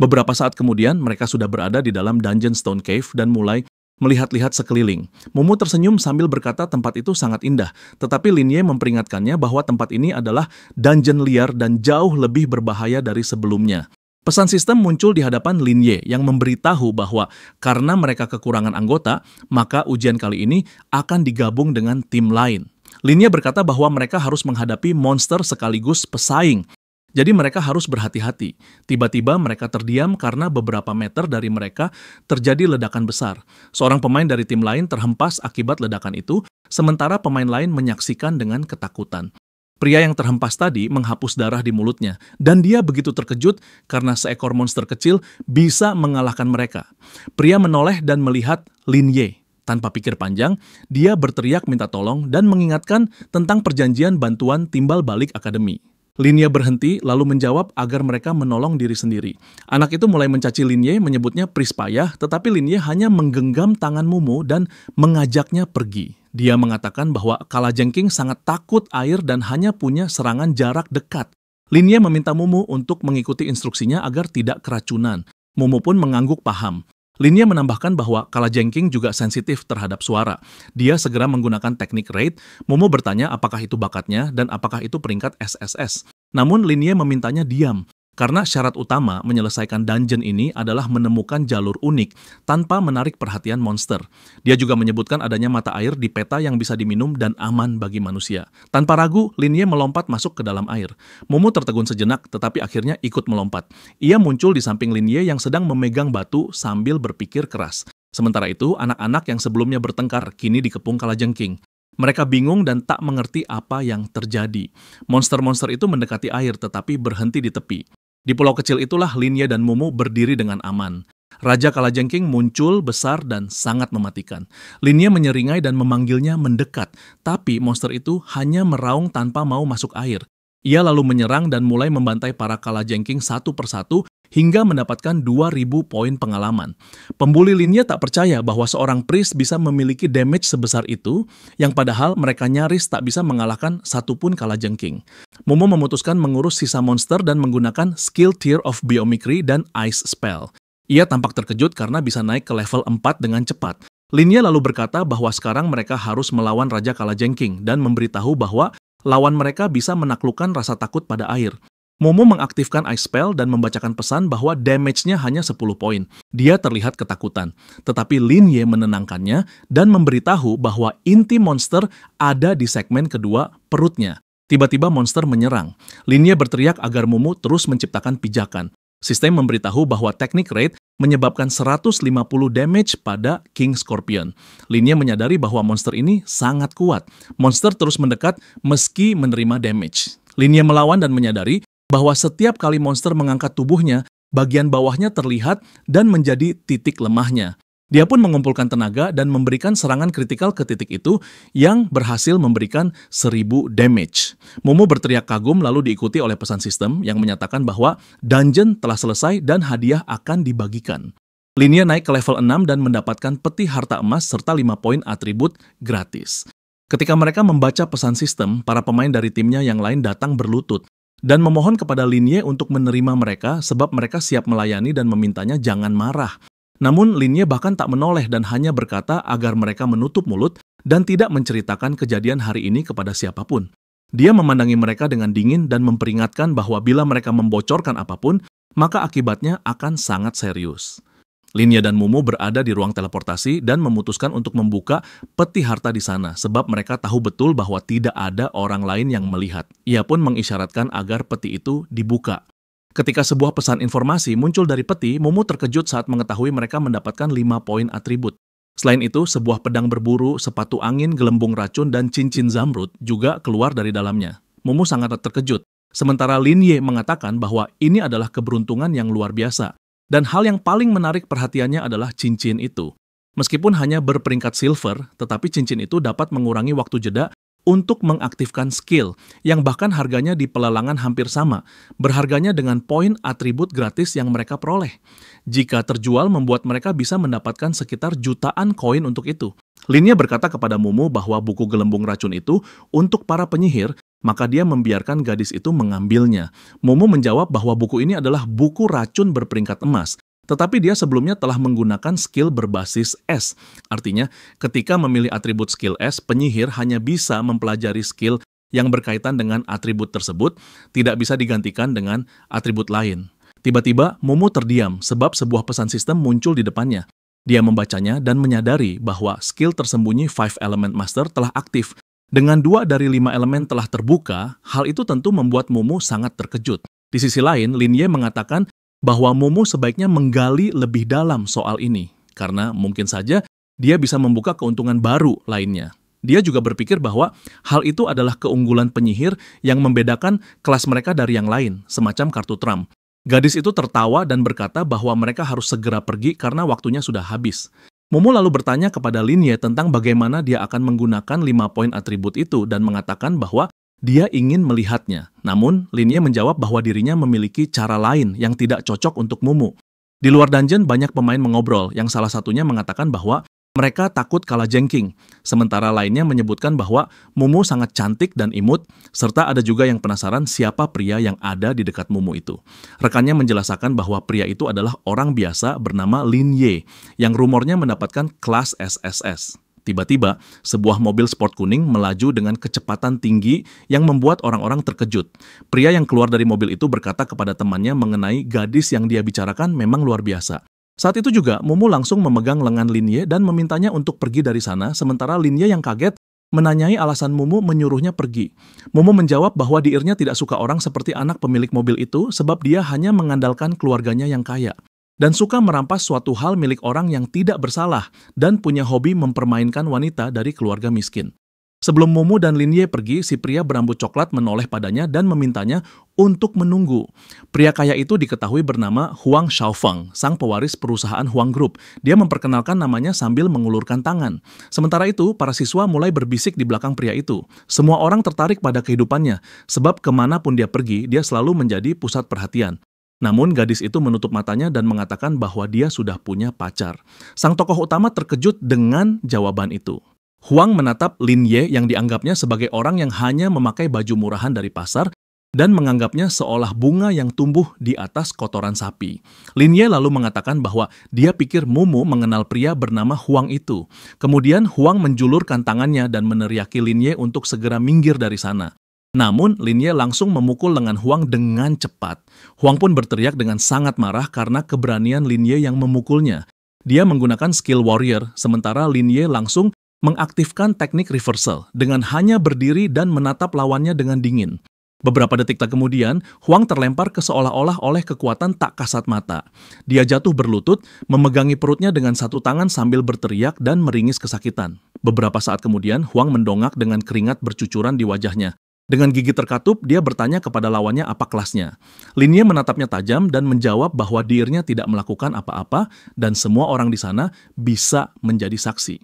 Beberapa saat kemudian, mereka sudah berada di dalam Dungeon Stone Cave dan mulai melihat-lihat sekeliling. Mumu tersenyum sambil berkata tempat itu sangat indah, tetapi Lin Ye memperingatkannya bahwa tempat ini adalah dungeon liar dan jauh lebih berbahaya dari sebelumnya. Pesan sistem muncul di hadapan Lin Ye yang memberitahu bahwa karena mereka kekurangan anggota, maka ujian kali ini akan digabung dengan tim lain. Lin Ye berkata bahwa mereka harus menghadapi monster sekaligus pesaing. Jadi mereka harus berhati-hati. Tiba-tiba mereka terdiam karena beberapa meter dari mereka terjadi ledakan besar. Seorang pemain dari tim lain terhempas akibat ledakan itu, sementara pemain lain menyaksikan dengan ketakutan. Pria yang terhempas tadi menghapus darah di mulutnya, dan dia begitu terkejut karena seekor monster kecil bisa mengalahkan mereka. Pria menoleh dan melihat Lin Ye. Tanpa pikir panjang, dia berteriak minta tolong dan mengingatkan tentang perjanjian bantuan timbal balik akademi. Lin Ye berhenti lalu menjawab agar mereka menolong diri sendiri. Anak itu mulai mencaci Lin Ye, menyebutnya pris payah, tetapi Lin Ye hanya menggenggam tangan Mumu dan mengajaknya pergi. Dia mengatakan bahwa kalajengking sangat takut air dan hanya punya serangan jarak dekat. Lin Ye meminta Mumu untuk mengikuti instruksinya agar tidak keracunan. Mumu pun mengangguk paham. Lin Ye menambahkan bahwa kalajengking juga sensitif terhadap suara. Dia segera menggunakan teknik raid. Mumu bertanya apakah itu bakatnya dan apakah itu peringkat SSS. Namun Lin Ye memintanya diam, karena syarat utama menyelesaikan dungeon ini adalah menemukan jalur unik tanpa menarik perhatian monster. Dia juga menyebutkan adanya mata air di peta yang bisa diminum dan aman bagi manusia. Tanpa ragu, Lin Ye melompat masuk ke dalam air. Mumu tertegun sejenak, tetapi akhirnya ikut melompat. Ia muncul di samping Lin Ye yang sedang memegang batu sambil berpikir keras. Sementara itu, anak-anak yang sebelumnya bertengkar kini dikepung kalajengking. Mereka bingung dan tak mengerti apa yang terjadi. Monster-monster itu mendekati air tetapi berhenti di tepi. Di pulau kecil itulah Lin Ye dan Mumu berdiri dengan aman. Raja kalajengking muncul besar dan sangat mematikan. Lin Ye menyeringai dan memanggilnya mendekat, tapi monster itu hanya meraung tanpa mau masuk air. Ia lalu menyerang dan mulai membantai para kalajengking satu persatu hingga mendapatkan 2.000 poin pengalaman. Pembuli Lin Ye tak percaya bahwa seorang priest bisa memiliki damage sebesar itu, yang padahal mereka nyaris tak bisa mengalahkan satupun kalajengking. Mumu memutuskan mengurus sisa monster dan menggunakan skill tier of biomimicry dan ice spell. Ia tampak terkejut karena bisa naik ke level 4 dengan cepat. Lin Ye lalu berkata bahwa sekarang mereka harus melawan Raja Kalajengking dan memberitahu bahwa lawan mereka bisa menaklukkan rasa takut pada air. Mumu mengaktifkan Ice Spell dan membacakan pesan bahwa damage-nya hanya 10 poin. Dia terlihat ketakutan, tetapi Lin Ye menenangkannya dan memberitahu bahwa inti monster ada di segmen kedua perutnya. Tiba-tiba monster menyerang. Lin Ye berteriak agar Mumu terus menciptakan pijakan. Sistem memberitahu bahwa teknik raid menyebabkan 150 damage pada King Scorpion. Lin Ye menyadari bahwa monster ini sangat kuat. Monster terus mendekat meski menerima damage. Lin Ye melawan dan menyadari bahwa setiap kali monster mengangkat tubuhnya, bagian bawahnya terlihat dan menjadi titik lemahnya. Dia pun mengumpulkan tenaga dan memberikan serangan kritikal ke titik itu yang berhasil memberikan 1000 damage. Mumu berteriak kagum lalu diikuti oleh pesan sistem yang menyatakan bahwa dungeon telah selesai dan hadiah akan dibagikan. Lin Ye naik ke level 6 dan mendapatkan peti harta emas serta 5 poin atribut gratis. Ketika mereka membaca pesan sistem, para pemain dari timnya yang lain datang berlutut dan memohon kepada Lin Ye untuk menerima mereka sebab mereka siap melayani dan memintanya jangan marah. Namun Lin Ye bahkan tak menoleh dan hanya berkata agar mereka menutup mulut dan tidak menceritakan kejadian hari ini kepada siapapun. Dia memandangi mereka dengan dingin dan memperingatkan bahwa bila mereka membocorkan apapun, maka akibatnya akan sangat serius. Lin Ye dan Mumu berada di ruang teleportasi dan memutuskan untuk membuka peti harta di sana sebab mereka tahu betul bahwa tidak ada orang lain yang melihat. Ia pun mengisyaratkan agar peti itu dibuka. Ketika sebuah pesan informasi muncul dari peti, Mumu terkejut saat mengetahui mereka mendapatkan 5 poin atribut. Selain itu, sebuah pedang berburu, sepatu angin, gelembung racun, dan cincin zamrud juga keluar dari dalamnya. Mumu sangat terkejut. Sementara Lin Ye mengatakan bahwa ini adalah keberuntungan yang luar biasa. Dan hal yang paling menarik perhatiannya adalah cincin itu. Meskipun hanya berperingkat silver, tetapi cincin itu dapat mengurangi waktu jeda untuk mengaktifkan skill, yang bahkan harganya di pelelangan hampir sama, berharganya dengan poin atribut gratis yang mereka peroleh. Jika terjual, membuat mereka bisa mendapatkan sekitar jutaan koin untuk itu. Linie berkata kepada Mumu bahwa buku gelembung racun itu untuk para penyihir, maka dia membiarkan gadis itu mengambilnya. Mumu menjawab bahwa buku ini adalah buku racun berperingkat emas. Tetapi dia sebelumnya telah menggunakan skill berbasis S. Artinya, ketika memilih atribut skill S, penyihir hanya bisa mempelajari skill yang berkaitan dengan atribut tersebut, tidak bisa digantikan dengan atribut lain. Tiba-tiba, Mumu terdiam sebab sebuah pesan sistem muncul di depannya. Dia membacanya dan menyadari bahwa skill tersembunyi 5 Element Master telah aktif. Dengan 2 dari 5 elemen telah terbuka, hal itu tentu membuat Mumu sangat terkejut. Di sisi lain, Linie mengatakan bahwa Mumu sebaiknya menggali lebih dalam soal ini, karena mungkin saja dia bisa membuka keuntungan baru lainnya. Dia juga berpikir bahwa hal itu adalah keunggulan penyihir yang membedakan kelas mereka dari yang lain, semacam kartu Trump. Gadis itu tertawa dan berkata bahwa mereka harus segera pergi karena waktunya sudah habis. Mumu lalu bertanya kepada Linie tentang bagaimana dia akan menggunakan 5 poin atribut itu dan mengatakan bahwa dia ingin melihatnya. Namun, Linie menjawab bahwa dirinya memiliki cara lain yang tidak cocok untuk Mumu. Di luar dungeon, banyak pemain mengobrol, yang salah satunya mengatakan bahwa mereka takut kalah jengking. Sementara lainnya menyebutkan bahwa Mumu sangat cantik dan imut, serta ada juga yang penasaran siapa pria yang ada di dekat Mumu itu. Rekannya menjelaskan bahwa pria itu adalah orang biasa bernama Linie, yang rumornya mendapatkan kelas SSS. Tiba-tiba, sebuah mobil sport kuning melaju dengan kecepatan tinggi yang membuat orang-orang terkejut. Pria yang keluar dari mobil itu berkata kepada temannya mengenai gadis yang dia bicarakan memang luar biasa. Saat itu juga, Mumu langsung memegang lengan Linie dan memintanya untuk pergi dari sana, sementara Linie yang kaget menanyai alasan Mumu menyuruhnya pergi. Mumu menjawab bahwa dirinya tidak suka orang seperti anak pemilik mobil itu sebab dia hanya mengandalkan keluarganya yang kaya dan suka merampas suatu hal milik orang yang tidak bersalah dan punya hobi mempermainkan wanita dari keluarga miskin. Sebelum Mumu dan Linie pergi, si pria berambut coklat menoleh padanya dan memintanya untuk menunggu. Pria kaya itu diketahui bernama Huang Xiaofeng, sang pewaris perusahaan Huang Group. Dia memperkenalkan namanya sambil mengulurkan tangan. Sementara itu, para siswa mulai berbisik di belakang pria itu. Semua orang tertarik pada kehidupannya, sebab kemanapun dia pergi, dia selalu menjadi pusat perhatian. Namun gadis itu menutup matanya dan mengatakan bahwa dia sudah punya pacar. Sang tokoh utama terkejut dengan jawaban itu. Huang menatap Linie yang dianggapnya sebagai orang yang hanya memakai baju murahan dari pasar dan menganggapnya seolah bunga yang tumbuh di atas kotoran sapi. Linie lalu mengatakan bahwa dia pikir Mumu mengenal pria bernama Huang itu. Kemudian Huang menjulurkan tangannya dan meneriaki Linie untuk segera minggir dari sana. Namun, Linie langsung memukul lengan Huang dengan cepat. Huang pun berteriak dengan sangat marah karena keberanian Linie yang memukulnya. Dia menggunakan skill warrior, sementara Linie langsung mengaktifkan teknik reversal dengan hanya berdiri dan menatap lawannya dengan dingin. Beberapa detik kemudian, Huang terlempar ke seolah-olah oleh kekuatan tak kasat mata. Dia jatuh berlutut, memegangi perutnya dengan satu tangan sambil berteriak dan meringis kesakitan. Beberapa saat kemudian, Huang mendongak dengan keringat bercucuran di wajahnya. Dengan gigi terkatup, dia bertanya kepada lawannya apa kelasnya. Linie menatapnya tajam dan menjawab bahwa dirinya tidak melakukan apa-apa dan semua orang di sana bisa menjadi saksi.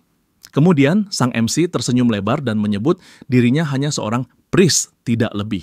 Kemudian, sang MC tersenyum lebar dan menyebut dirinya hanya seorang priest, tidak lebih.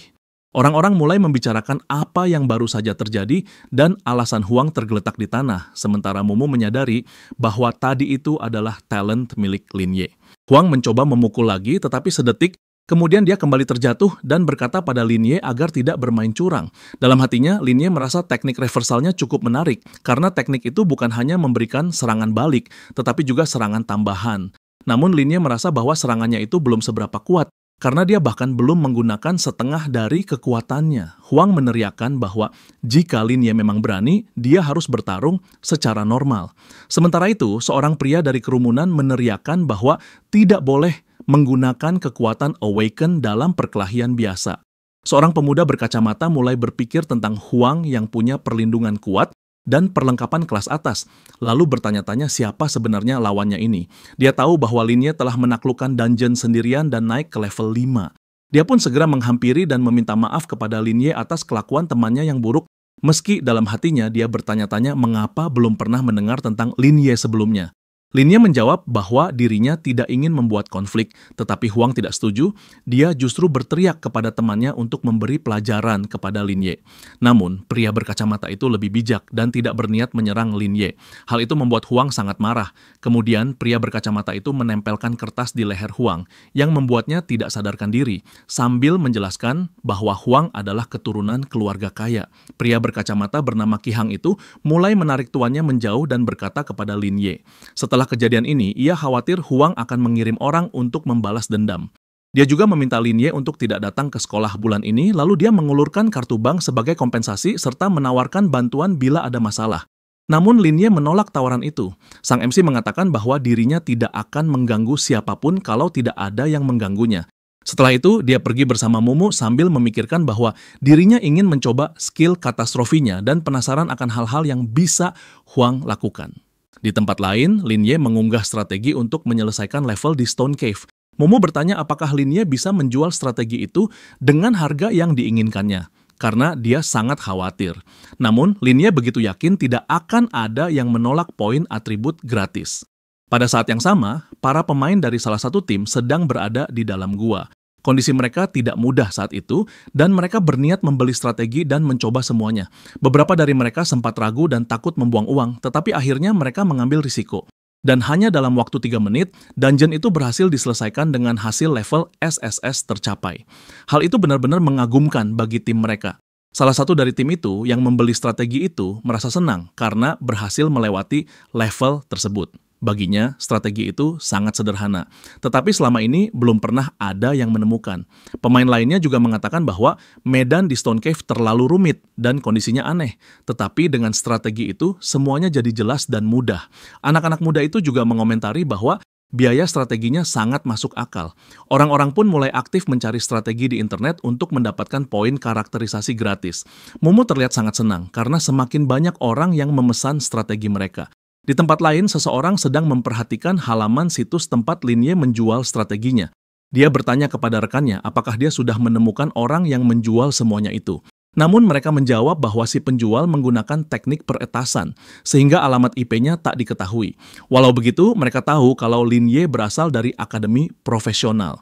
Orang-orang mulai membicarakan apa yang baru saja terjadi dan alasan Huang tergeletak di tanah, sementara Mumu menyadari bahwa tadi itu adalah talent milik Linie. Huang mencoba memukul lagi, tetapi sedetik kemudian dia kembali terjatuh dan berkata pada Linie agar tidak bermain curang. Dalam hatinya, Linie merasa teknik reversalnya cukup menarik, karena teknik itu bukan hanya memberikan serangan balik, tetapi juga serangan tambahan. Namun Linie merasa bahwa serangannya itu belum seberapa kuat, karena dia bahkan belum menggunakan setengah dari kekuatannya. Huang meneriakkan bahwa jika Linie memang berani, dia harus bertarung secara normal. Sementara itu, seorang pria dari kerumunan meneriakkan bahwa tidak boleh menggunakan kekuatan awaken dalam perkelahian biasa. Seorang pemuda berkacamata mulai berpikir tentang Huang yang punya perlindungan kuat dan perlengkapan kelas atas, lalu bertanya-tanya siapa sebenarnya lawannya ini. Dia tahu bahwa Linie telah menaklukkan dungeon sendirian dan naik ke level 5. Dia pun segera menghampiri dan meminta maaf kepada Linie atas kelakuan temannya yang buruk Meski dalam hatinya dia bertanya-tanya mengapa belum pernah mendengar tentang Lin Ye sebelumnya. Lin Ye menjawab bahwa dirinya tidak ingin membuat konflik, tetapi Huang tidak setuju. Dia justru berteriak kepada temannya untuk memberi pelajaran kepada Lin Ye. Namun, pria berkacamata itu lebih bijak dan tidak berniat menyerang Lin Ye. Hal itu membuat Huang sangat marah. Kemudian, pria berkacamata itu menempelkan kertas di leher Huang, yang membuatnya tidak sadarkan diri, sambil menjelaskan bahwa Huang adalah keturunan keluarga kaya. Pria berkacamata bernama Qi Hang itu mulai menarik tuannya menjauh dan berkata kepada Lin Ye. Setelah kejadian ini, ia khawatir Huang akan mengirim orang untuk membalas dendam. Dia juga meminta Lin Ye untuk tidak datang ke sekolah bulan ini, lalu dia mengulurkan kartu bank sebagai kompensasi serta menawarkan bantuan bila ada masalah. Namun Lin Ye menolak tawaran itu. Sang MC mengatakan bahwa dirinya tidak akan mengganggu siapapun kalau tidak ada yang mengganggunya. Setelah itu, dia pergi bersama Mumu sambil memikirkan bahwa dirinya ingin mencoba skill katastrofinya dan penasaran akan hal-hal yang bisa Huang lakukan. Di tempat lain, Lin Ye mengunggah strategi untuk menyelesaikan level di Stone Cave. Mumu bertanya apakah Lin Ye bisa menjual strategi itu dengan harga yang diinginkannya, karena dia sangat khawatir. Namun, Lin Ye begitu yakin tidak akan ada yang menolak poin atribut gratis. Pada saat yang sama, para pemain dari salah satu tim sedang berada di dalam gua. Kondisi mereka tidak mudah saat itu, dan mereka berniat membeli strategi dan mencoba semuanya. Beberapa dari mereka sempat ragu dan takut membuang uang, tetapi akhirnya mereka mengambil risiko. Dan hanya dalam waktu 3 menit, dungeon itu berhasil diselesaikan dengan hasil level SSS tercapai. Hal itu benar-benar mengagumkan bagi tim mereka. Salah satu dari tim itu yang membeli strategi itu merasa senang karena berhasil melewati level tersebut. Baginya, strategi itu sangat sederhana. Tetapi selama ini belum pernah ada yang menemukan. Pemain lainnya juga mengatakan bahwa medan di Stone Cave terlalu rumit dan kondisinya aneh. Tetapi dengan strategi itu, semuanya jadi jelas dan mudah. Anak-anak muda itu juga mengomentari bahwa biaya strateginya sangat masuk akal. Orang-orang pun mulai aktif mencari strategi di internet untuk mendapatkan poin karakterisasi gratis. Mumu terlihat sangat senang karena semakin banyak orang yang memesan strategi mereka. Di tempat lain, seseorang sedang memperhatikan halaman situs tempat Lin Ye menjual strateginya. Dia bertanya kepada rekannya apakah dia sudah menemukan orang yang menjual semuanya itu. Namun mereka menjawab bahwa si penjual menggunakan teknik peretasan, sehingga alamat IP-nya tak diketahui. Walau begitu, mereka tahu kalau Lin Ye berasal dari akademi profesional.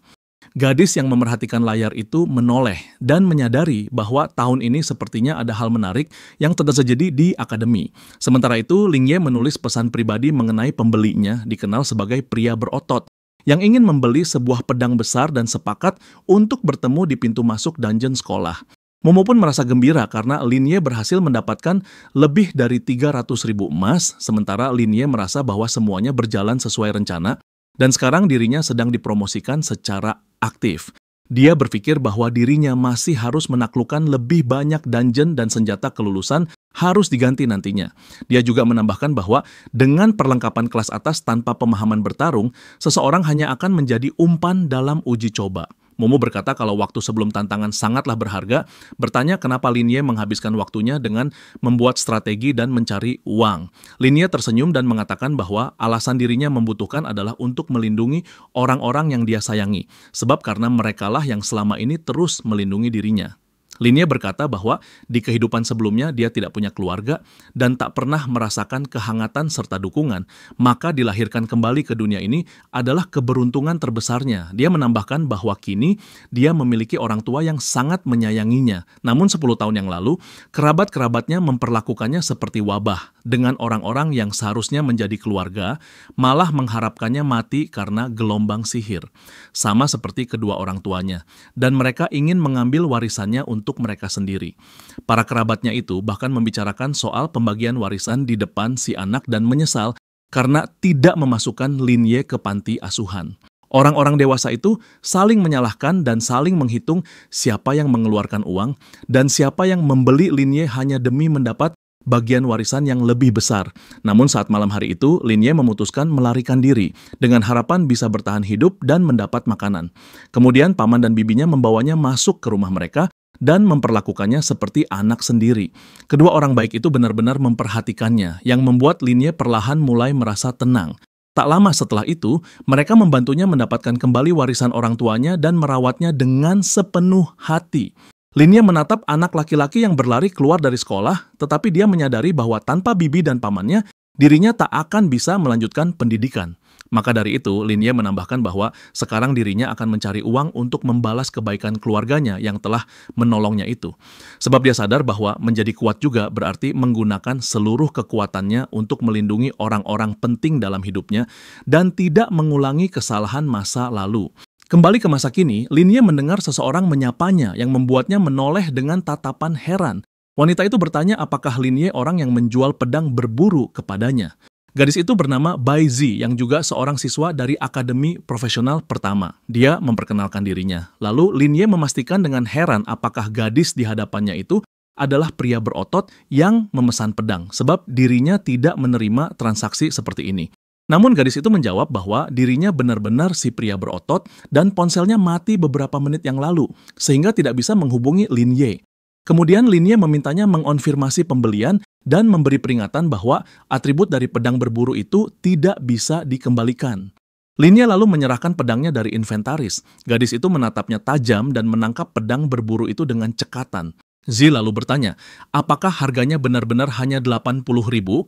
Gadis yang memerhatikan layar itu menoleh dan menyadari bahwa tahun ini sepertinya ada hal menarik yang terjadi di akademi. Sementara itu, Lin Ye menulis pesan pribadi mengenai pembelinya, dikenal sebagai pria berotot, yang ingin membeli sebuah pedang besar dan sepakat untuk bertemu di pintu masuk dungeon sekolah. Momo pun merasa gembira karena Lin Ye berhasil mendapatkan lebih dari 300.000 emas, sementara Lin Ye merasa bahwa semuanya berjalan sesuai rencana, dan sekarang dirinya sedang dipromosikan secara aktif. Dia berpikir bahwa dirinya masih harus menaklukkan lebih banyak dungeon dan senjata kelulusan harus diganti nantinya. Dia juga menambahkan bahwa dengan perlengkapan kelas atas tanpa pemahaman bertarung, seseorang hanya akan menjadi umpan dalam uji coba. Momo berkata kalau waktu sebelum tantangan sangatlah berharga, bertanya kenapa Lin Ye menghabiskan waktunya dengan membuat strategi dan mencari uang. Lin Ye tersenyum dan mengatakan bahwa alasan dirinya membutuhkan adalah untuk melindungi orang-orang yang dia sayangi, sebab karena merekalah yang selama ini terus melindungi dirinya. Lin Ye berkata bahwa di kehidupan sebelumnya dia tidak punya keluarga dan tak pernah merasakan kehangatan serta dukungan, maka dilahirkan kembali ke dunia ini adalah keberuntungan terbesarnya. Dia menambahkan bahwa kini dia memiliki orang tua yang sangat menyayanginya. Namun 10 tahun yang lalu, kerabat-kerabatnya memperlakukannya seperti wabah, dengan orang-orang yang seharusnya menjadi keluarga, malah mengharapkannya mati karena gelombang sihir. Sama seperti kedua orang tuanya, dan mereka ingin mengambil warisannya untuk mereka sendiri. Para kerabatnya itu bahkan membicarakan soal pembagian warisan di depan si anak dan menyesal karena tidak memasukkan Lin Ye ke panti asuhan. Orang-orang dewasa itu saling menyalahkan dan saling menghitung siapa yang mengeluarkan uang dan siapa yang membeli Lin Ye hanya demi mendapat bagian warisan yang lebih besar. Namun saat malam hari itu, Lin Ye memutuskan melarikan diri dengan harapan bisa bertahan hidup dan mendapat makanan. Kemudian paman dan bibinya membawanya masuk ke rumah mereka dan memperlakukannya seperti anak sendiri. Kedua orang baik itu benar-benar memperhatikannya, yang membuat Lin Ye perlahan mulai merasa tenang. Tak lama setelah itu, mereka membantunya mendapatkan kembali warisan orang tuanya dan merawatnya dengan sepenuh hati. Linye menatap anak laki-laki yang berlari keluar dari sekolah, tetapi dia menyadari bahwa tanpa bibi dan pamannya, dirinya tak akan bisa melanjutkan pendidikan. Maka dari itu, Linye menambahkan bahwa sekarang dirinya akan mencari uang untuk membalas kebaikan keluarganya yang telah menolongnya itu. Sebab dia sadar bahwa menjadi kuat juga berarti menggunakan seluruh kekuatannya untuk melindungi orang-orang penting dalam hidupnya dan tidak mengulangi kesalahan masa lalu. Kembali ke masa kini, Linye mendengar seseorang menyapanya yang membuatnya menoleh dengan tatapan heran. Wanita itu bertanya apakah Linye orang yang menjual pedang berburu kepadanya. Gadis itu bernama Bai Zi yang juga seorang siswa dari Akademi Profesional Pertama. Dia memperkenalkan dirinya. Lalu Linye memastikan dengan heran apakah gadis di hadapannya itu adalah pria berotot yang memesan pedang, sebab dirinya tidak menerima transaksi seperti ini. Namun gadis itu menjawab bahwa dirinya benar-benar si pria berotot dan ponselnya mati beberapa menit yang lalu, sehingga tidak bisa menghubungi Linye. Kemudian Linye memintanya mengonfirmasi pembelian dan memberi peringatan bahwa atribut dari pedang berburu itu tidak bisa dikembalikan. Linye lalu menyerahkan pedangnya dari inventaris. Gadis itu menatapnya tajam dan menangkap pedang berburu itu dengan cekatan. Zi lalu bertanya, apakah harganya benar-benar hanya 80.000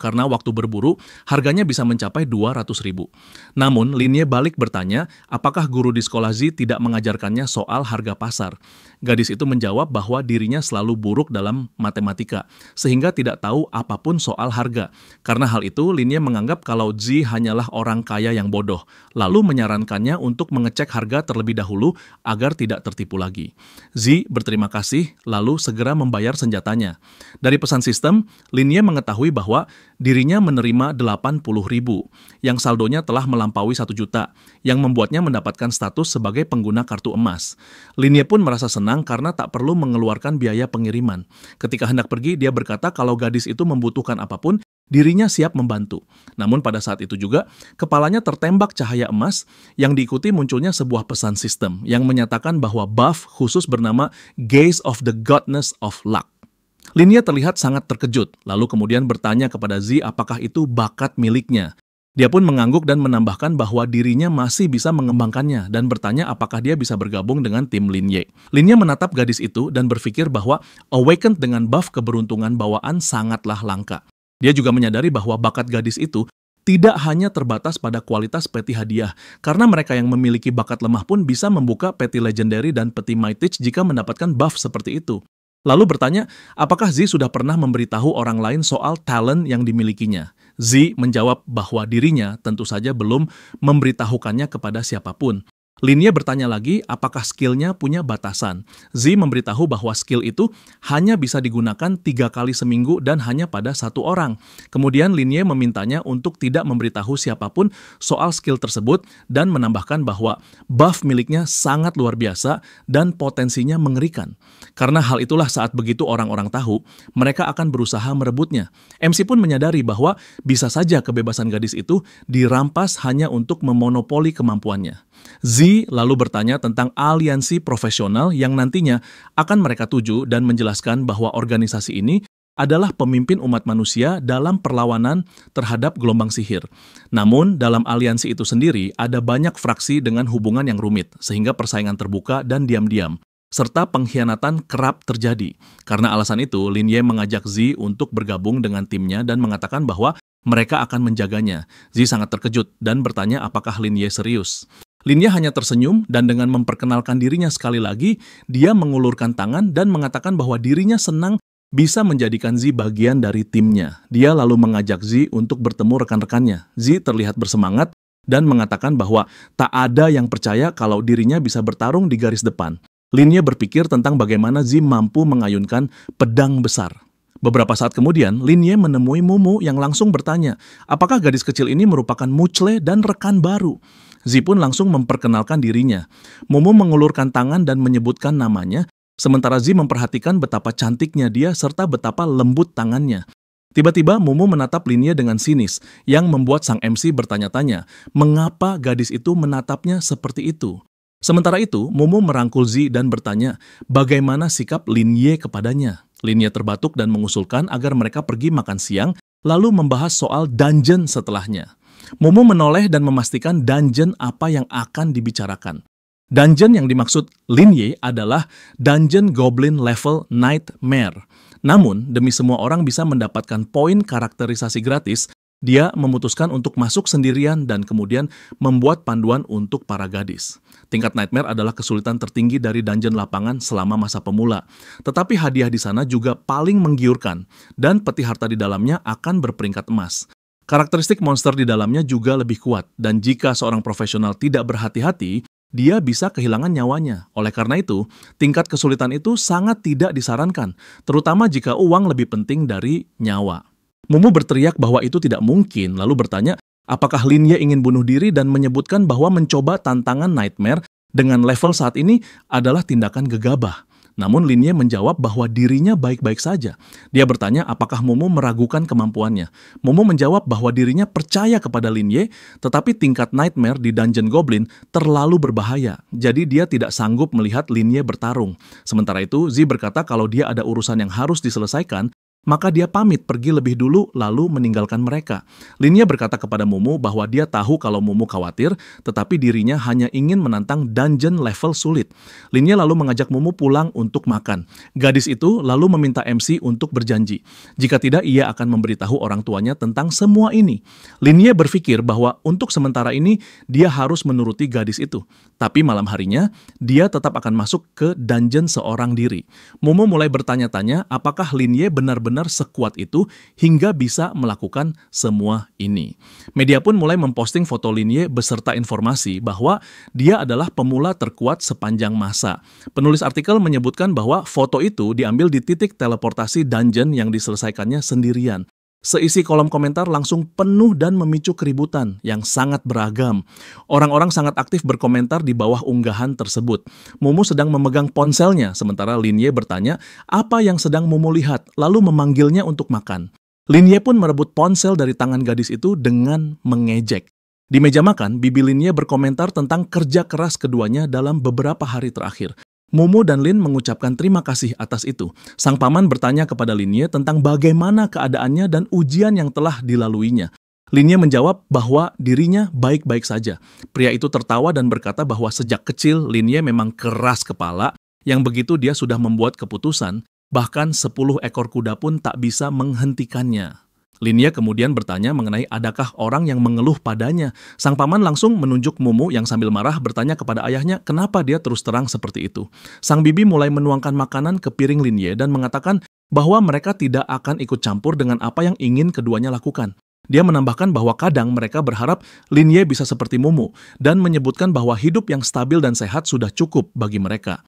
karena waktu berburu harganya bisa mencapai 200.000. Namun Linye balik bertanya, apakah guru di sekolah Zi tidak mengajarkannya soal harga pasar. Gadis itu menjawab bahwa dirinya selalu buruk dalam matematika, sehingga tidak tahu apapun soal harga. Karena hal itu, Linye menganggap kalau Zi hanyalah orang kaya yang bodoh, lalu menyarankannya untuk mengecek harga terlebih dahulu agar tidak tertipu lagi. Zi berterima kasih, lalu segera membayar senjatanya. Dari pesan sistem, Linye mengetahui bahwa dirinya menerima 80.000, yang saldonya telah melampaui 1 juta, yang membuatnya mendapatkan status sebagai pengguna kartu emas. Linye pun merasa senang karena tak perlu mengeluarkan biaya pengiriman. Ketika hendak pergi, dia berkata kalau gadis itu membutuhkan apapun, dirinya siap membantu. Namun pada saat itu juga, kepalanya tertembak cahaya emas yang diikuti munculnya sebuah pesan sistem yang menyatakan bahwa buff khusus bernama Gaze of the Goddess of Luck. Linye terlihat sangat terkejut, lalu kemudian bertanya kepada Zi apakah itu bakat miliknya. Dia pun mengangguk dan menambahkan bahwa dirinya masih bisa mengembangkannya dan bertanya apakah dia bisa bergabung dengan tim Linye. Linye menatap gadis itu dan berpikir bahwa awakened dengan buff keberuntungan bawaan sangatlah langka. Dia juga menyadari bahwa bakat gadis itu tidak hanya terbatas pada kualitas peti hadiah, karena mereka yang memiliki bakat lemah pun bisa membuka peti legendary dan peti mythic jika mendapatkan buff seperti itu. Lalu bertanya, apakah Zi sudah pernah memberitahu orang lain soal talent yang dimilikinya? Zi menjawab bahwa dirinya tentu saja belum memberitahukannya kepada siapapun. Linye bertanya lagi apakah skillnya punya batasan. Zi memberitahu bahwa skill itu hanya bisa digunakan 3 kali seminggu dan hanya pada 1 orang. Kemudian Linye memintanya untuk tidak memberitahu siapapun soal skill tersebut dan menambahkan bahwa buff miliknya sangat luar biasa dan potensinya mengerikan. Karena hal itulah saat begitu orang-orang tahu, mereka akan berusaha merebutnya. MC pun menyadari bahwa bisa saja kebebasan gadis itu dirampas hanya untuk memonopoli kemampuannya. Zi lalu bertanya tentang aliansi profesional yang nantinya akan mereka tuju dan menjelaskan bahwa organisasi ini adalah pemimpin umat manusia dalam perlawanan terhadap gelombang sihir. Namun, dalam aliansi itu sendiri ada banyak fraksi dengan hubungan yang rumit, sehingga persaingan terbuka dan diam-diam, serta pengkhianatan kerap terjadi. Karena alasan itu, Linye mengajak Zi untuk bergabung dengan timnya dan mengatakan bahwa mereka akan menjaganya. Zi sangat terkejut dan bertanya apakah Linye serius. Linye hanya tersenyum dan dengan memperkenalkan dirinya sekali lagi, dia mengulurkan tangan dan mengatakan bahwa dirinya senang bisa menjadikan Zi bagian dari timnya. Dia lalu mengajak Zi untuk bertemu rekan-rekannya. Zi terlihat bersemangat dan mengatakan bahwa tak ada yang percaya kalau dirinya bisa bertarung di garis depan. Linye berpikir tentang bagaimana Zi mampu mengayunkan pedang besar. Beberapa saat kemudian, Linye menemui Mumu yang langsung bertanya, apakah gadis kecil ini merupakan Muchle dan rekan baru? Zi pun langsung memperkenalkan dirinya. Mumu mengulurkan tangan dan menyebutkan namanya, sementara Zi memperhatikan betapa cantiknya dia serta betapa lembut tangannya. Tiba-tiba Mumu menatap Linye dengan sinis, yang membuat sang MC bertanya-tanya, mengapa gadis itu menatapnya seperti itu? Sementara itu, Mumu merangkul Zi dan bertanya, bagaimana sikap Linye kepadanya? Linye terbatuk dan mengusulkan agar mereka pergi makan siang, lalu membahas soal dungeon setelahnya. Mumu menoleh dan memastikan dungeon apa yang akan dibicarakan. Dungeon yang dimaksud Lin Ye adalah Dungeon Goblin level Nightmare. Namun, demi semua orang bisa mendapatkan poin karakterisasi gratis, dia memutuskan untuk masuk sendirian dan kemudian membuat panduan untuk para gadis. Tingkat Nightmare adalah kesulitan tertinggi dari dungeon lapangan selama masa pemula. Tetapi hadiah di sana juga paling menggiurkan, dan peti harta di dalamnya akan berperingkat emas. Karakteristik monster di dalamnya juga lebih kuat, dan jika seorang profesional tidak berhati-hati, dia bisa kehilangan nyawanya. Oleh karena itu, tingkat kesulitan itu sangat tidak disarankan, terutama jika uang lebih penting dari nyawa. Mumu berteriak bahwa itu tidak mungkin, lalu bertanya, apakah Lin Ye ingin bunuh diri dan menyebutkan bahwa mencoba tantangan Nightmare dengan level saat ini adalah tindakan gegabah. Namun Lin Ye menjawab bahwa dirinya baik-baik saja. Dia bertanya apakah Mumu meragukan kemampuannya. Mumu menjawab bahwa dirinya percaya kepada Lin Ye, tetapi tingkat Nightmare di Dungeon Goblin terlalu berbahaya. Jadi dia tidak sanggup melihat Lin Ye bertarung. Sementara itu, Zi berkata kalau dia ada urusan yang harus diselesaikan, maka dia pamit pergi lebih dulu lalu meninggalkan mereka. Lin Ye berkata kepada Mumu bahwa dia tahu kalau Mumu khawatir, tetapi dirinya hanya ingin menantang dungeon level sulit. Lin Ye lalu mengajak Mumu pulang untuk makan. Gadis itu lalu meminta MC untuk berjanji. Jika tidak, ia akan memberitahu orang tuanya tentang semua ini. Lin Ye berpikir bahwa untuk sementara ini dia harus menuruti gadis itu. Tapi malam harinya, dia tetap akan masuk ke dungeon seorang diri. Mumu mulai bertanya-tanya apakah Lin Ye benar-benar sekuat itu hingga bisa melakukan semua ini. Media pun mulai memposting foto Lin Ye beserta informasi bahwa dia adalah pemula terkuat sepanjang masa. Penulis artikel menyebutkan bahwa foto itu diambil di titik teleportasi dungeon yang diselesaikannya sendirian. Seisi kolom komentar langsung penuh dan memicu keributan yang sangat beragam. Orang-orang sangat aktif berkomentar di bawah unggahan tersebut. Mumu sedang memegang ponselnya, sementara Lin Ye bertanya apa yang sedang Mumu lihat, lalu memanggilnya untuk makan. Lin Ye pun merebut ponsel dari tangan gadis itu dengan mengejek. Di meja makan, bibi Lin Ye berkomentar tentang kerja keras keduanya dalam beberapa hari terakhir. Mumu dan Lin mengucapkan terima kasih atas itu. Sang paman bertanya kepada Lin Ye tentang bagaimana keadaannya dan ujian yang telah dilaluinya. Lin Ye menjawab bahwa dirinya baik-baik saja. Pria itu tertawa dan berkata bahwa sejak kecil Lin Ye memang keras kepala, yang begitu dia sudah membuat keputusan, bahkan 10 ekor kuda pun tak bisa menghentikannya. Lin Ye kemudian bertanya mengenai adakah orang yang mengeluh padanya. Sang paman langsung menunjuk Mumu yang sambil marah bertanya kepada ayahnya kenapa dia terus terang seperti itu. Sang bibi mulai menuangkan makanan ke piring Lin Ye dan mengatakan bahwa mereka tidak akan ikut campur dengan apa yang ingin keduanya lakukan. Dia menambahkan bahwa kadang mereka berharap Lin Ye bisa seperti Mumu dan menyebutkan bahwa hidup yang stabil dan sehat sudah cukup bagi mereka.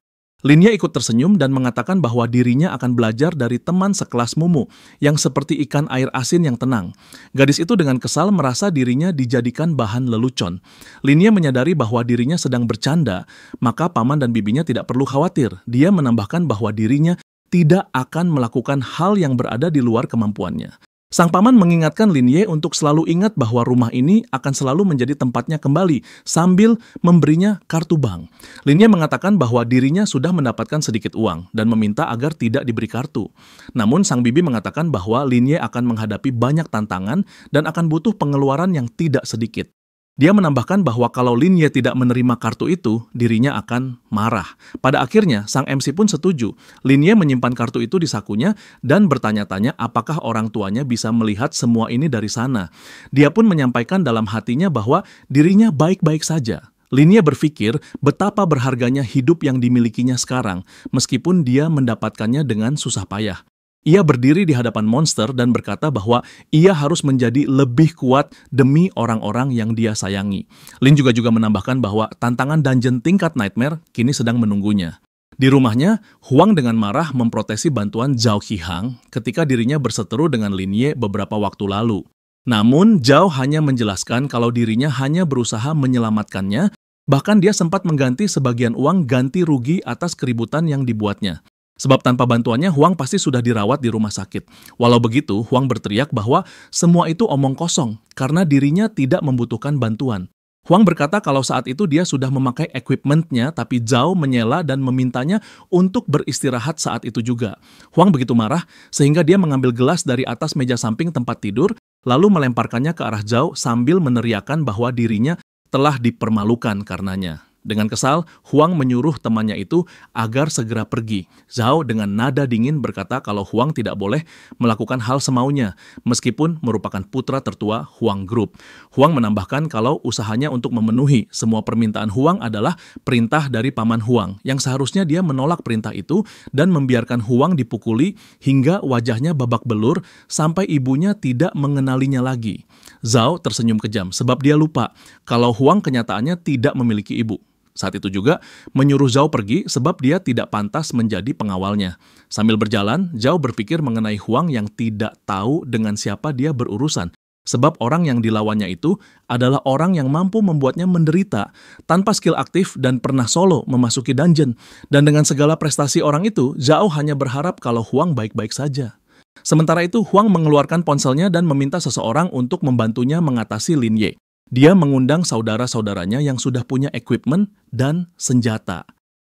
Lin Ye ikut tersenyum dan mengatakan bahwa dirinya akan belajar dari teman sekelas Mumu yang seperti ikan air asin yang tenang. Gadis itu dengan kesal merasa dirinya dijadikan bahan lelucon. Lin Ye menyadari bahwa dirinya sedang bercanda, maka paman dan bibinya tidak perlu khawatir. Dia menambahkan bahwa dirinya tidak akan melakukan hal yang berada di luar kemampuannya. Sang paman mengingatkan Lin Ye untuk selalu ingat bahwa rumah ini akan selalu menjadi tempatnya kembali sambil memberinya kartu bank. Lin Ye mengatakan bahwa dirinya sudah mendapatkan sedikit uang dan meminta agar tidak diberi kartu. Namun sang bibi mengatakan bahwa Lin Ye akan menghadapi banyak tantangan dan akan butuh pengeluaran yang tidak sedikit. Dia menambahkan bahwa kalau Lin Ye tidak menerima kartu itu, dirinya akan marah. Pada akhirnya, sang MC pun setuju. Lin Ye menyimpan kartu itu di sakunya dan bertanya-tanya apakah orang tuanya bisa melihat semua ini dari sana. Dia pun menyampaikan dalam hatinya bahwa dirinya baik-baik saja. Lin Ye berpikir betapa berharganya hidup yang dimilikinya sekarang, meskipun dia mendapatkannya dengan susah payah. Ia berdiri di hadapan monster dan berkata bahwa ia harus menjadi lebih kuat demi orang-orang yang dia sayangi. Lin juga menambahkan bahwa tantangan dungeon tingkat Nightmare kini sedang menunggunya. Di rumahnya, Huang dengan marah memprotesi bantuan Zhao Qihang ketika dirinya berseteru dengan Lin Ye beberapa waktu lalu. Namun, Zhao hanya menjelaskan kalau dirinya hanya berusaha menyelamatkannya, bahkan dia sempat mengganti sebagian uang ganti rugi atas keributan yang dibuatnya. Sebab tanpa bantuannya, Huang pasti sudah dirawat di rumah sakit. Walau begitu, Huang berteriak bahwa semua itu omong kosong karena dirinya tidak membutuhkan bantuan. Huang berkata kalau saat itu dia sudah memakai equipment-nya, tapi Zhao menyela dan memintanya untuk beristirahat saat itu juga. Huang begitu marah sehingga dia mengambil gelas dari atas meja samping tempat tidur, lalu melemparkannya ke arah Zhao sambil meneriakkan bahwa dirinya telah dipermalukan karenanya. Dengan kesal, Huang menyuruh temannya itu agar segera pergi. Zhao dengan nada dingin berkata kalau Huang tidak boleh melakukan hal semaunya, meskipun merupakan putra tertua Huang Group. Huang menambahkan kalau usahanya untuk memenuhi semua permintaan Huang adalah perintah dari paman Huang, yang seharusnya dia menolak perintah itu dan membiarkan Huang dipukuli hingga wajahnya babak belur sampai ibunya tidak mengenalinya lagi. Zhao tersenyum kejam sebab dia lupa kalau Huang kenyataannya tidak memiliki ibu. Saat itu juga menyuruh Zhao pergi sebab dia tidak pantas menjadi pengawalnya. Sambil berjalan, Zhao berpikir mengenai Huang yang tidak tahu dengan siapa dia berurusan. Sebab orang yang dilawannya itu adalah orang yang mampu membuatnya menderita tanpa skill aktif dan pernah solo memasuki dungeon. Dan dengan segala prestasi orang itu, Zhao hanya berharap kalau Huang baik-baik saja. Sementara itu, Huang mengeluarkan ponselnya dan meminta seseorang untuk membantunya mengatasi Lin Ye. Dia mengundang saudara-saudaranya yang sudah punya equipment dan senjata.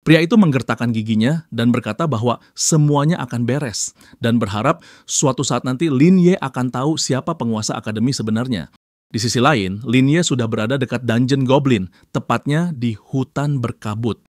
Pria itu menggertakkan giginya dan berkata bahwa semuanya akan beres dan berharap suatu saat nanti Lin Ye akan tahu siapa penguasa akademi sebenarnya. Di sisi lain, Lin Ye sudah berada dekat Dungeon Goblin, tepatnya di hutan berkabut.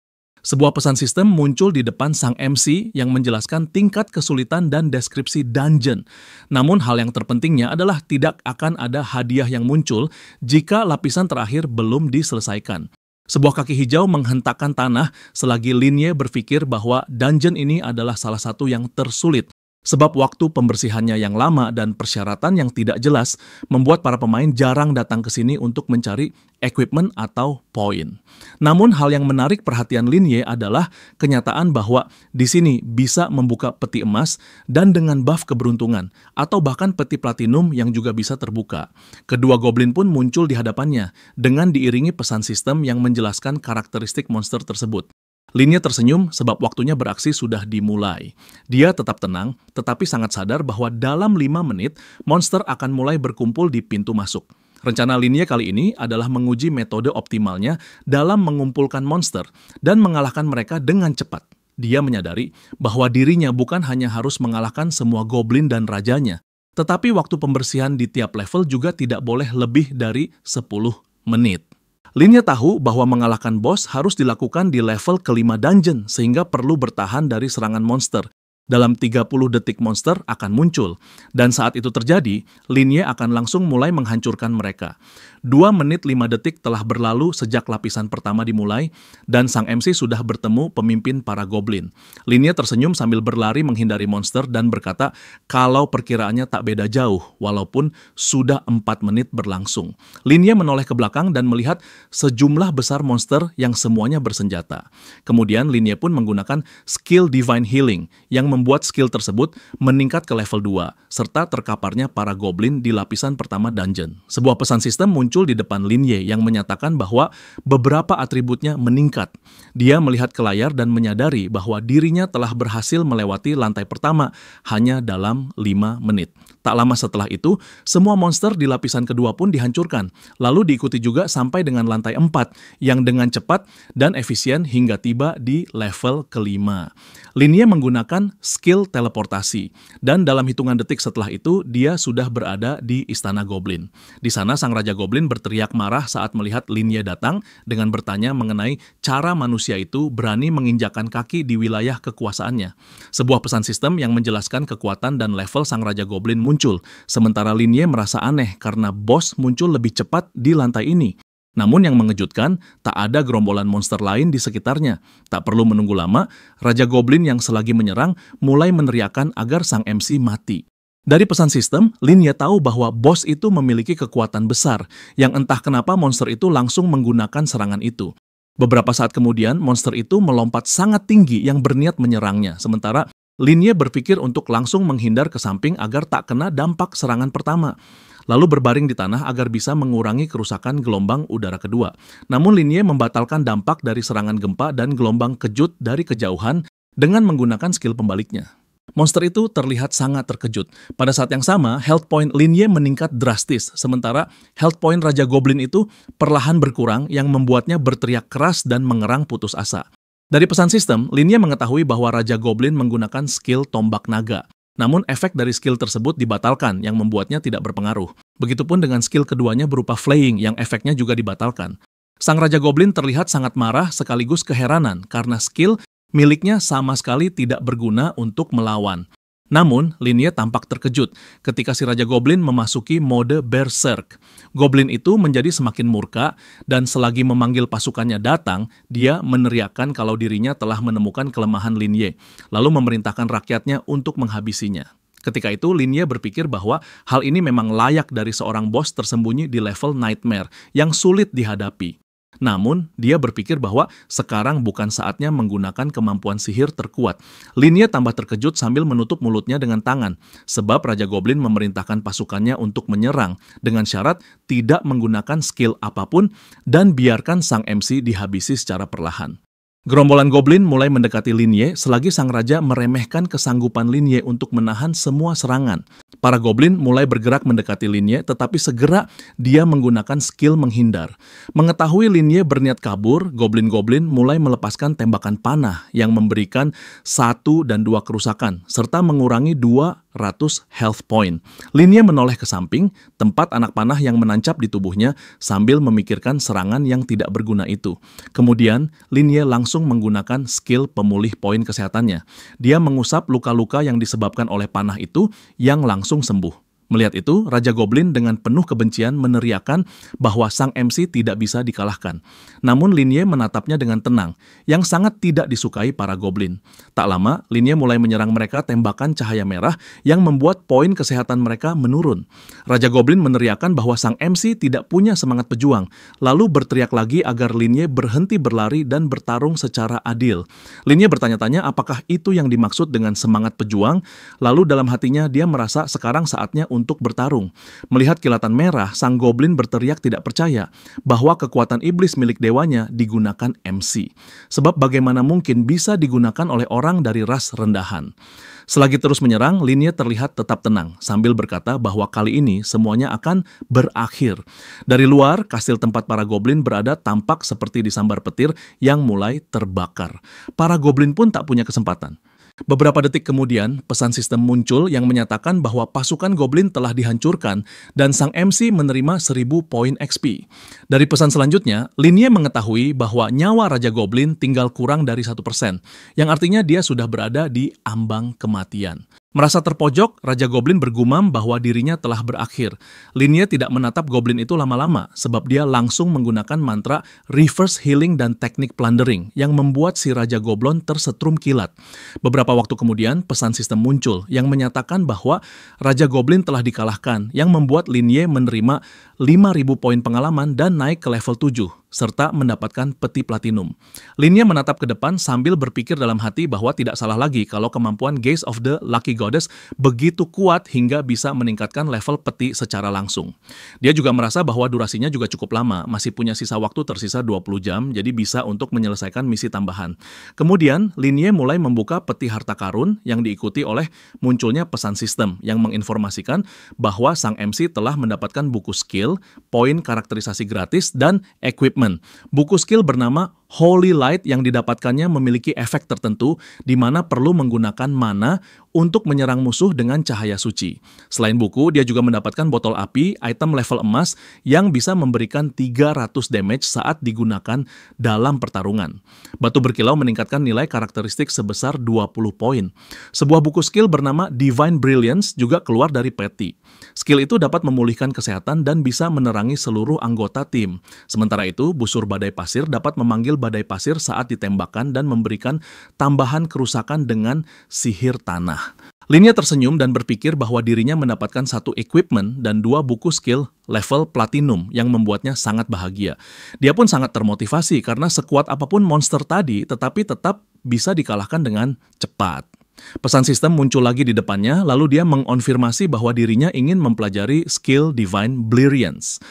Sebuah pesan sistem muncul di depan sang MC yang menjelaskan tingkat kesulitan dan deskripsi dungeon. Namun hal yang terpentingnya adalah tidak akan ada hadiah yang muncul jika lapisan terakhir belum diselesaikan. Sebuah kaki hijau menghentakkan tanah selagi Lin Ye berpikir bahwa dungeon ini adalah salah satu yang tersulit. Sebab waktu pembersihannya yang lama dan persyaratan yang tidak jelas membuat para pemain jarang datang ke sini untuk mencari equipment atau poin. Namun hal yang menarik perhatian Lin Ye adalah kenyataan bahwa di sini bisa membuka peti emas dan dengan buff keberuntungan atau bahkan peti platinum yang juga bisa terbuka. Kedua goblin pun muncul di hadapannya dengan diiringi pesan sistem yang menjelaskan karakteristik monster tersebut. Lin Ye tersenyum sebab waktunya beraksi sudah dimulai. Dia tetap tenang, tetapi sangat sadar bahwa dalam 5 menit, monster akan mulai berkumpul di pintu masuk. Rencana Lin Ye kali ini adalah menguji metode optimalnya dalam mengumpulkan monster dan mengalahkan mereka dengan cepat. Dia menyadari bahwa dirinya bukan hanya harus mengalahkan semua goblin dan rajanya, tetapi waktu pembersihan di tiap level juga tidak boleh lebih dari 10 menit. Lin Ye tahu bahwa mengalahkan bos harus dilakukan di level kelima dungeon sehingga perlu bertahan dari serangan monster. Dalam 30 detik monster akan muncul, dan saat itu terjadi, Lin Ye akan langsung mulai menghancurkan mereka. 2 menit 5 detik telah berlalu sejak lapisan pertama dimulai, dan sang MC sudah bertemu pemimpin para goblin. Lin Ye tersenyum sambil berlari menghindari monster dan berkata kalau perkiraannya tak beda jauh, walaupun sudah 4 menit berlangsung. Lin Ye menoleh ke belakang dan melihat sejumlah besar monster yang semuanya bersenjata. Kemudian Lin Ye pun menggunakan skill Divine Healing, yang membuat skill tersebut meningkat ke level 2, serta terkaparnya para goblin di lapisan pertama dungeon. Sebuah pesan sistem muncul di depan Lin Ye yang menyatakan bahwa beberapa atributnya meningkat. Dia melihat ke layar dan menyadari bahwa dirinya telah berhasil melewati lantai pertama hanya dalam 5 menit. Tak lama setelah itu, semua monster di lapisan kedua pun dihancurkan, lalu diikuti juga sampai dengan lantai 4 yang dengan cepat dan efisien hingga tiba di level kelima. Lin Ye menggunakan skill teleportasi, dan dalam hitungan detik setelah itu, dia sudah berada di Istana Goblin. Di sana, sang Raja Goblin berteriak marah saat melihat Lin Ye datang dengan bertanya mengenai cara manusia itu berani menginjakkan kaki di wilayah kekuasaannya. Sebuah pesan sistem yang menjelaskan kekuatan dan level sang Raja Goblin muncul, sementara Lin Ye merasa aneh karena bos muncul lebih cepat di lantai ini. Namun yang mengejutkan, tak ada gerombolan monster lain di sekitarnya. Tak perlu menunggu lama, Raja Goblin yang selagi menyerang mulai meneriakkan agar sang MC mati. Dari pesan sistem, Lin Ye tahu bahwa bos itu memiliki kekuatan besar, yang entah kenapa monster itu langsung menggunakan serangan itu. Beberapa saat kemudian, monster itu melompat sangat tinggi yang berniat menyerangnya, sementara Lin Ye berpikir untuk langsung menghindar ke samping agar tak kena dampak serangan pertama, lalu berbaring di tanah agar bisa mengurangi kerusakan gelombang udara kedua. Namun Lin Ye membatalkan dampak dari serangan gempa dan gelombang kejut dari kejauhan dengan menggunakan skill pembaliknya. Monster itu terlihat sangat terkejut. Pada saat yang sama, health point Lin Ye meningkat drastis, sementara health point Raja Goblin itu perlahan berkurang yang membuatnya berteriak keras dan mengerang putus asa. Dari pesan sistem, Lin Ye mengetahui bahwa Raja Goblin menggunakan skill tombak naga. Namun efek dari skill tersebut dibatalkan yang membuatnya tidak berpengaruh. Begitupun dengan skill keduanya berupa flaying yang efeknya juga dibatalkan. Sang Raja Goblin terlihat sangat marah sekaligus keheranan karena skill miliknya sama sekali tidak berguna untuk melawan. Namun, Linie tampak terkejut ketika si Raja Goblin memasuki mode Berserk. Goblin itu menjadi semakin murka, dan selagi memanggil pasukannya datang, dia meneriakkan kalau dirinya telah menemukan kelemahan Linie, lalu memerintahkan rakyatnya untuk menghabisinya. Ketika itu, Linie berpikir bahwa hal ini memang layak dari seorang bos tersembunyi di level Nightmare yang sulit dihadapi. Namun, dia berpikir bahwa sekarang bukan saatnya menggunakan kemampuan sihir terkuat. Linie tambah terkejut sambil menutup mulutnya dengan tangan, sebab Raja Goblin memerintahkan pasukannya untuk menyerang dengan syarat tidak menggunakan skill apapun dan biarkan sang MC dihabisi secara perlahan. Gerombolan Goblin mulai mendekati Linie selagi sang raja meremehkan kesanggupan Linie untuk menahan semua serangan. Para Goblin mulai bergerak mendekati Linie, tetapi segera dia menggunakan skill menghindar. Mengetahui Linie berniat kabur, Goblin-Goblin mulai melepaskan tembakan panah yang memberikan 1 dan 2 kerusakan, serta mengurangi 200 health point. Linie menoleh ke samping, tempat anak panah yang menancap di tubuhnya sambil memikirkan serangan yang tidak berguna itu. Kemudian, Linie langsung menggunakan skill pemulih poin kesehatannya. Dia mengusap luka-luka yang disebabkan oleh panah itu yang langsung sembuh. Melihat itu, Raja Goblin dengan penuh kebencian meneriakkan bahwa sang MC tidak bisa dikalahkan. Namun Linie menatapnya dengan tenang, yang sangat tidak disukai para Goblin. Tak lama, Linie mulai menyerang mereka tembakan cahaya merah yang membuat poin kesehatan mereka menurun. Raja Goblin meneriakkan bahwa sang MC tidak punya semangat pejuang, lalu berteriak lagi agar Linie berhenti berlari dan bertarung secara adil. Linie bertanya-tanya apakah itu yang dimaksud dengan semangat pejuang, lalu dalam hatinya dia merasa sekarang saatnya untuk bertarung. Melihat kilatan merah, sang Goblin berteriak tidak percaya bahwa kekuatan iblis milik dewanya digunakan MC. Sebab bagaimana mungkin bisa digunakan oleh orang dari ras rendahan. Selagi terus menyerang, Linie terlihat tetap tenang sambil berkata bahwa kali ini semuanya akan berakhir. Dari luar, kastil tempat para Goblin berada tampak seperti disambar petir yang mulai terbakar. Para Goblin pun tak punya kesempatan. Beberapa detik kemudian, pesan sistem muncul yang menyatakan bahwa pasukan Goblin telah dihancurkan dan sang MC menerima 1000 poin XP. Dari pesan selanjutnya, Linie mengetahui bahwa nyawa Raja Goblin tinggal kurang dari 1%, yang artinya dia sudah berada di ambang kematian. Merasa terpojok, Raja Goblin bergumam bahwa dirinya telah berakhir. Linie tidak menatap Goblin itu lama-lama, sebab dia langsung menggunakan mantra reverse healing dan teknik plundering yang membuat si Raja Goblin tersetrum kilat. Beberapa waktu kemudian, pesan sistem muncul yang menyatakan bahwa Raja Goblin telah dikalahkan, yang membuat Linie menerima 5.000 poin pengalaman dan naik ke level 7. Serta mendapatkan peti platinum. Linie menatap ke depan sambil berpikir dalam hati bahwa tidak salah lagi kalau kemampuan Gaze of the Lucky Goddess begitu kuat hingga bisa meningkatkan level peti secara langsung. Dia juga merasa bahwa durasinya juga cukup lama, masih punya sisa waktu tersisa 20 jam, jadi bisa untuk menyelesaikan misi tambahan. Kemudian, Linie mulai membuka peti harta karun yang diikuti oleh munculnya pesan sistem yang menginformasikan bahwa sang MC telah mendapatkan buku skill, poin karakterisasi gratis, dan equipment. Buku skill bernama Holy Light yang didapatkannya memiliki efek tertentu di mana perlu menggunakan mana untuk menyerang musuh dengan cahaya suci. Selain buku, dia juga mendapatkan botol api, item level emas yang bisa memberikan 300 damage saat digunakan dalam pertarungan. Batu berkilau meningkatkan nilai karakteristik sebesar 20 poin. Sebuah buku skill bernama Divine Brilliance juga keluar dari peti. Skill itu dapat memulihkan kesehatan dan bisa menerangi seluruh anggota tim. Sementara itu, busur badai pasir dapat memanggil badai pasir saat ditembakkan dan memberikan tambahan kerusakan dengan sihir tanah. Linie tersenyum dan berpikir bahwa dirinya mendapatkan 1 equipment dan 2 buku skill level platinum yang membuatnya sangat bahagia. Dia pun sangat termotivasi karena sekuat apapun monster tadi tetapi tetap bisa dikalahkan dengan cepat. Pesan sistem muncul lagi di depannya, lalu dia mengonfirmasi bahwa dirinya ingin mempelajari skill Divine Brilliance.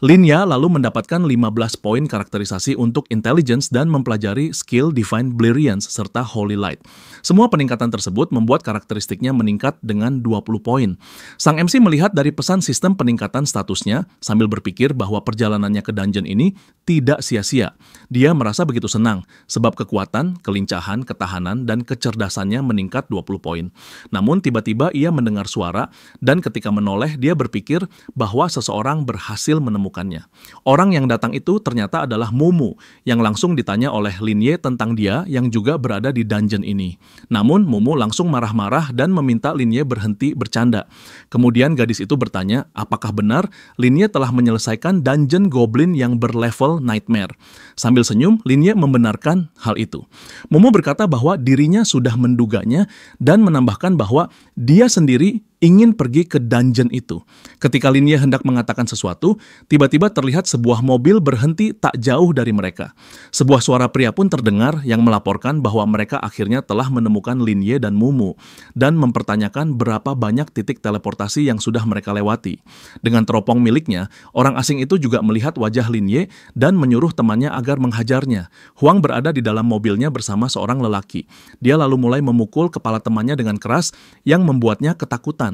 Linie lalu mendapatkan 15 poin karakterisasi untuk intelligence dan mempelajari skill Divine Brilliance serta Holy Light. Semua peningkatan tersebut membuat karakteristiknya meningkat dengan 20 poin. Sang MC melihat dari pesan sistem peningkatan statusnya sambil berpikir bahwa perjalanannya ke dungeon ini tidak sia-sia. Dia merasa begitu senang sebab kekuatan, kelincahan, ketahanan, dan kecerdasannya meningkat 20 poin. Namun tiba-tiba ia mendengar suara dan ketika menoleh dia berpikir bahwa seseorang berhasil menemukan menemukannya. Orang yang datang itu ternyata adalah Mumu, yang langsung ditanya oleh Lin Ye tentang dia yang juga berada di dungeon ini. Namun Mumu langsung marah-marah dan meminta Lin Ye berhenti bercanda. Kemudian gadis itu bertanya, apakah benar Lin Ye telah menyelesaikan dungeon goblin yang berlevel nightmare. Sambil senyum, Lin Ye membenarkan hal itu. Mumu berkata bahwa dirinya sudah menduganya dan menambahkan bahwa dia sendiri ingin pergi ke dungeon itu. Ketika Lin Ye hendak mengatakan sesuatu, tiba-tiba terlihat sebuah mobil berhenti tak jauh dari mereka. Sebuah suara pria pun terdengar yang melaporkan bahwa mereka akhirnya telah menemukan Lin Ye dan Mumu dan mempertanyakan berapa banyak titik teleportasi yang sudah mereka lewati. Dengan teropong miliknya, orang asing itu juga melihat wajah Lin Ye dan menyuruh temannya agar menghajarnya. Huang berada di dalam mobilnya bersama seorang lelaki. Dia lalu mulai memukul kepala temannya dengan keras yang membuatnya ketakutan.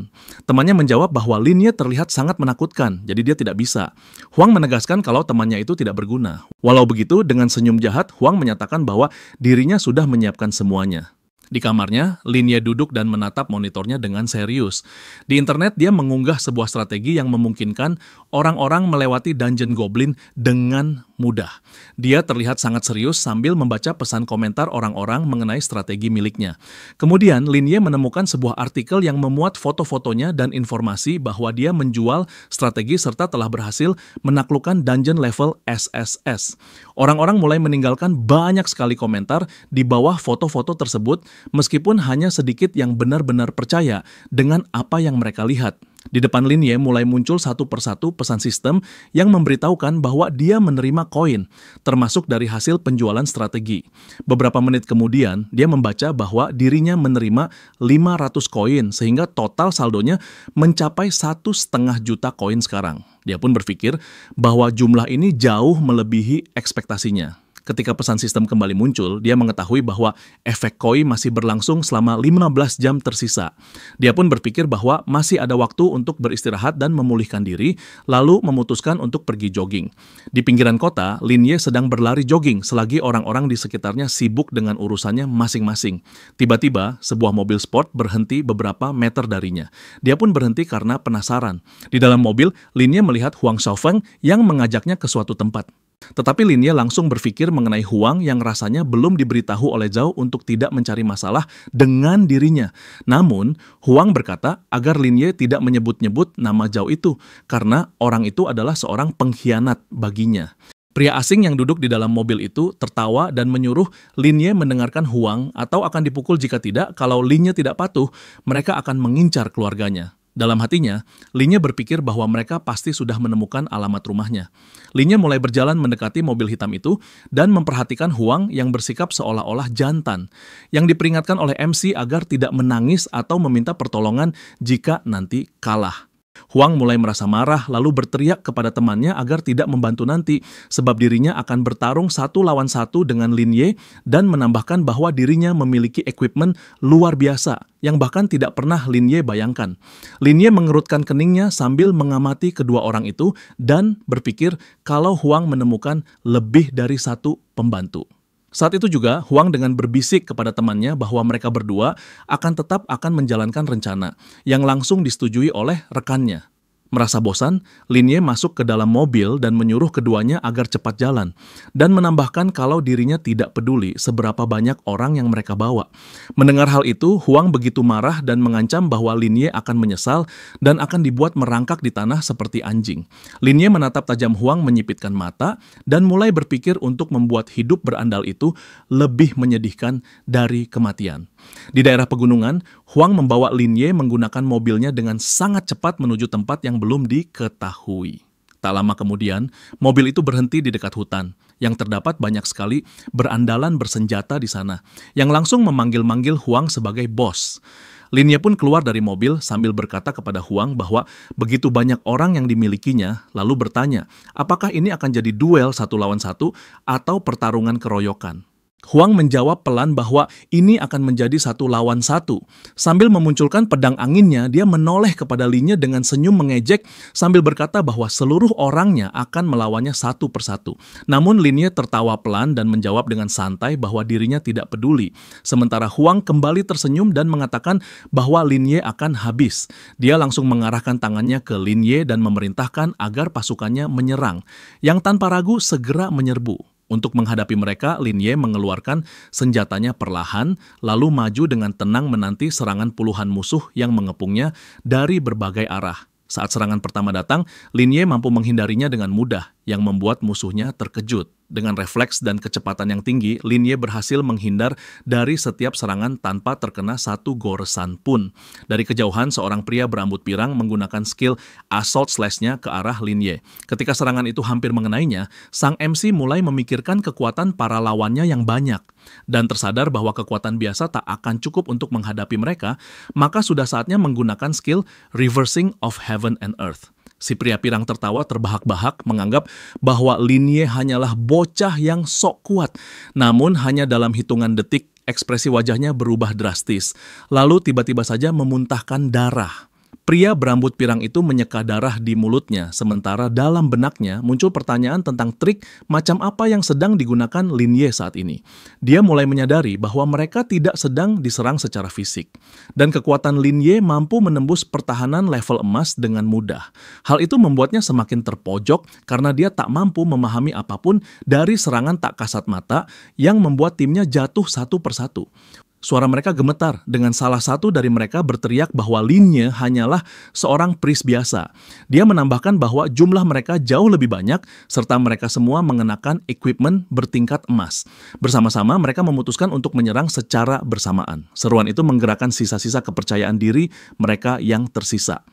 Temannya menjawab bahwa Lin Ye terlihat sangat menakutkan, jadi dia tidak bisa. Huang menegaskan kalau temannya itu tidak berguna. Walau begitu, dengan senyum jahat, Huang menyatakan bahwa dirinya sudah menyiapkan semuanya. Di kamarnya, Lin Ye duduk dan menatap monitornya dengan serius. Di internet, dia mengunggah sebuah strategi yang memungkinkan orang-orang melewati dungeon goblin dengan mudah. Dia terlihat sangat serius sambil membaca pesan komentar orang-orang mengenai strategi miliknya. Kemudian, Lin Ye menemukan sebuah artikel yang memuat foto-fotonya dan informasi bahwa dia menjual strategi serta telah berhasil menaklukkan dungeon level SSS. Orang-orang mulai meninggalkan banyak sekali komentar di bawah foto-foto tersebut, meskipun hanya sedikit yang benar-benar percaya dengan apa yang mereka lihat. Di depan Lin Ye mulai muncul satu persatu pesan sistem yang memberitahukan bahwa dia menerima koin, termasuk dari hasil penjualan strategi. Beberapa menit kemudian, dia membaca bahwa dirinya menerima 500 koin, sehingga total saldonya mencapai 1,5 juta koin sekarang. Dia pun berpikir bahwa jumlah ini jauh melebihi ekspektasinya. Ketika pesan sistem kembali muncul, dia mengetahui bahwa efek koi masih berlangsung selama 15 jam tersisa. Dia pun berpikir bahwa masih ada waktu untuk beristirahat dan memulihkan diri, lalu memutuskan untuk pergi jogging. Di pinggiran kota, Lin Ye sedang berlari jogging selagi orang-orang di sekitarnya sibuk dengan urusannya masing-masing. Tiba-tiba, sebuah mobil sport berhenti beberapa meter darinya. Dia pun berhenti karena penasaran. Di dalam mobil, Lin Ye melihat Huang Xiaofeng yang mengajaknya ke suatu tempat. Tetapi Lin Ye langsung berpikir mengenai Huang yang rasanya belum diberitahu oleh Zhao untuk tidak mencari masalah dengan dirinya. Namun, Huang berkata agar Lin Ye tidak menyebut-nyebut nama Zhao itu, karena orang itu adalah seorang pengkhianat baginya. Pria asing yang duduk di dalam mobil itu tertawa dan menyuruh Lin Ye mendengarkan Huang atau akan dipukul jika tidak. Kalau Lin Ye tidak patuh, mereka akan mengincar keluarganya. Dalam hatinya, Lin Ye berpikir bahwa mereka pasti sudah menemukan alamat rumahnya. Lin Ye mulai berjalan mendekati mobil hitam itu dan memperhatikan Huang yang bersikap seolah-olah jantan, yang diperingatkan oleh MC agar tidak menangis atau meminta pertolongan jika nanti kalah. Huang mulai merasa marah lalu berteriak kepada temannya agar tidak membantu nanti sebab dirinya akan bertarung 1 lawan 1 dengan Lin Ye dan menambahkan bahwa dirinya memiliki equipment luar biasa yang bahkan tidak pernah Lin Ye bayangkan. Lin Ye mengerutkan keningnya sambil mengamati kedua orang itu dan berpikir kalau Huang menemukan lebih dari satu pembantu. Saat itu juga, Huang dengan berbisik kepada temannya bahwa mereka berdua akan menjalankan rencana yang langsung disetujui oleh rekannya. Merasa bosan, Lin Ye masuk ke dalam mobil dan menyuruh keduanya agar cepat jalan, dan menambahkan kalau dirinya tidak peduli seberapa banyak orang yang mereka bawa. Mendengar hal itu, Huang begitu marah dan mengancam bahwa Lin Ye akan menyesal dan akan dibuat merangkak di tanah seperti anjing. Lin Ye menatap tajam Huang menyipitkan mata dan mulai berpikir untuk membuat hidup berandal itu lebih menyedihkan dari kematian. Di daerah pegunungan, Huang membawa Lin Ye menggunakan mobilnya dengan sangat cepat menuju tempat yang belum diketahui. Tak lama kemudian, mobil itu berhenti di dekat hutan, yang terdapat banyak sekali berandalan bersenjata di sana, yang langsung memanggil-manggil Huang sebagai bos. Lin Ye pun keluar dari mobil sambil berkata kepada Huang bahwa begitu banyak orang yang dimilikinya, lalu bertanya, apakah ini akan jadi duel 1 lawan 1 atau pertarungan keroyokan? Huang menjawab pelan bahwa ini akan menjadi 1 lawan 1. Sambil memunculkan pedang anginnya, dia menoleh kepada Linye dengan senyum mengejek sambil berkata bahwa seluruh orangnya akan melawannya satu persatu. Namun Linye tertawa pelan dan menjawab dengan santai bahwa dirinya tidak peduli. Sementara Huang kembali tersenyum dan mengatakan bahwa Linye akan habis. Dia langsung mengarahkan tangannya ke Linye dan memerintahkan agar pasukannya menyerang, yang tanpa ragu segera menyerbu. Untuk menghadapi mereka, Linye mengeluarkan senjatanya perlahan, lalu maju dengan tenang menanti serangan puluhan musuh yang mengepungnya dari berbagai arah. Saat serangan pertama datang, Linye mampu menghindarinya dengan mudah, yang membuat musuhnya terkejut. Dengan refleks dan kecepatan yang tinggi, Linye berhasil menghindar dari setiap serangan tanpa terkena satu goresan pun. Dari kejauhan, seorang pria berambut pirang menggunakan skill assault slash-nya ke arah Linye. Ketika serangan itu hampir mengenainya, sang MC mulai memikirkan kekuatan para lawannya yang banyak. Dan tersadar bahwa kekuatan biasa tak akan cukup untuk menghadapi mereka, maka sudah saatnya menggunakan skill Reversing of Heaven and Earth. Si pria pirang tertawa terbahak-bahak menganggap bahwa Linye hanyalah bocah yang sok kuat. Namun hanya dalam hitungan detik ekspresi wajahnya berubah drastis. Lalu tiba-tiba saja memuntahkan darah. Pria berambut pirang itu menyeka darah di mulutnya, sementara dalam benaknya muncul pertanyaan tentang trik macam apa yang sedang digunakan Linye saat ini. Dia mulai menyadari bahwa mereka tidak sedang diserang secara fisik, dan kekuatan Linye mampu menembus pertahanan level emas dengan mudah. Hal itu membuatnya semakin terpojok karena dia tak mampu memahami apapun dari serangan tak kasat mata yang membuat timnya jatuh satu persatu. Suara mereka gemetar dengan salah satu dari mereka berteriak bahwa Linye hanyalah seorang priest biasa. Dia menambahkan bahwa jumlah mereka jauh lebih banyak serta mereka semua mengenakan equipment bertingkat emas. Bersama-sama mereka memutuskan untuk menyerang secara bersamaan. Seruan itu menggerakkan sisa-sisa kepercayaan diri mereka yang tersisa.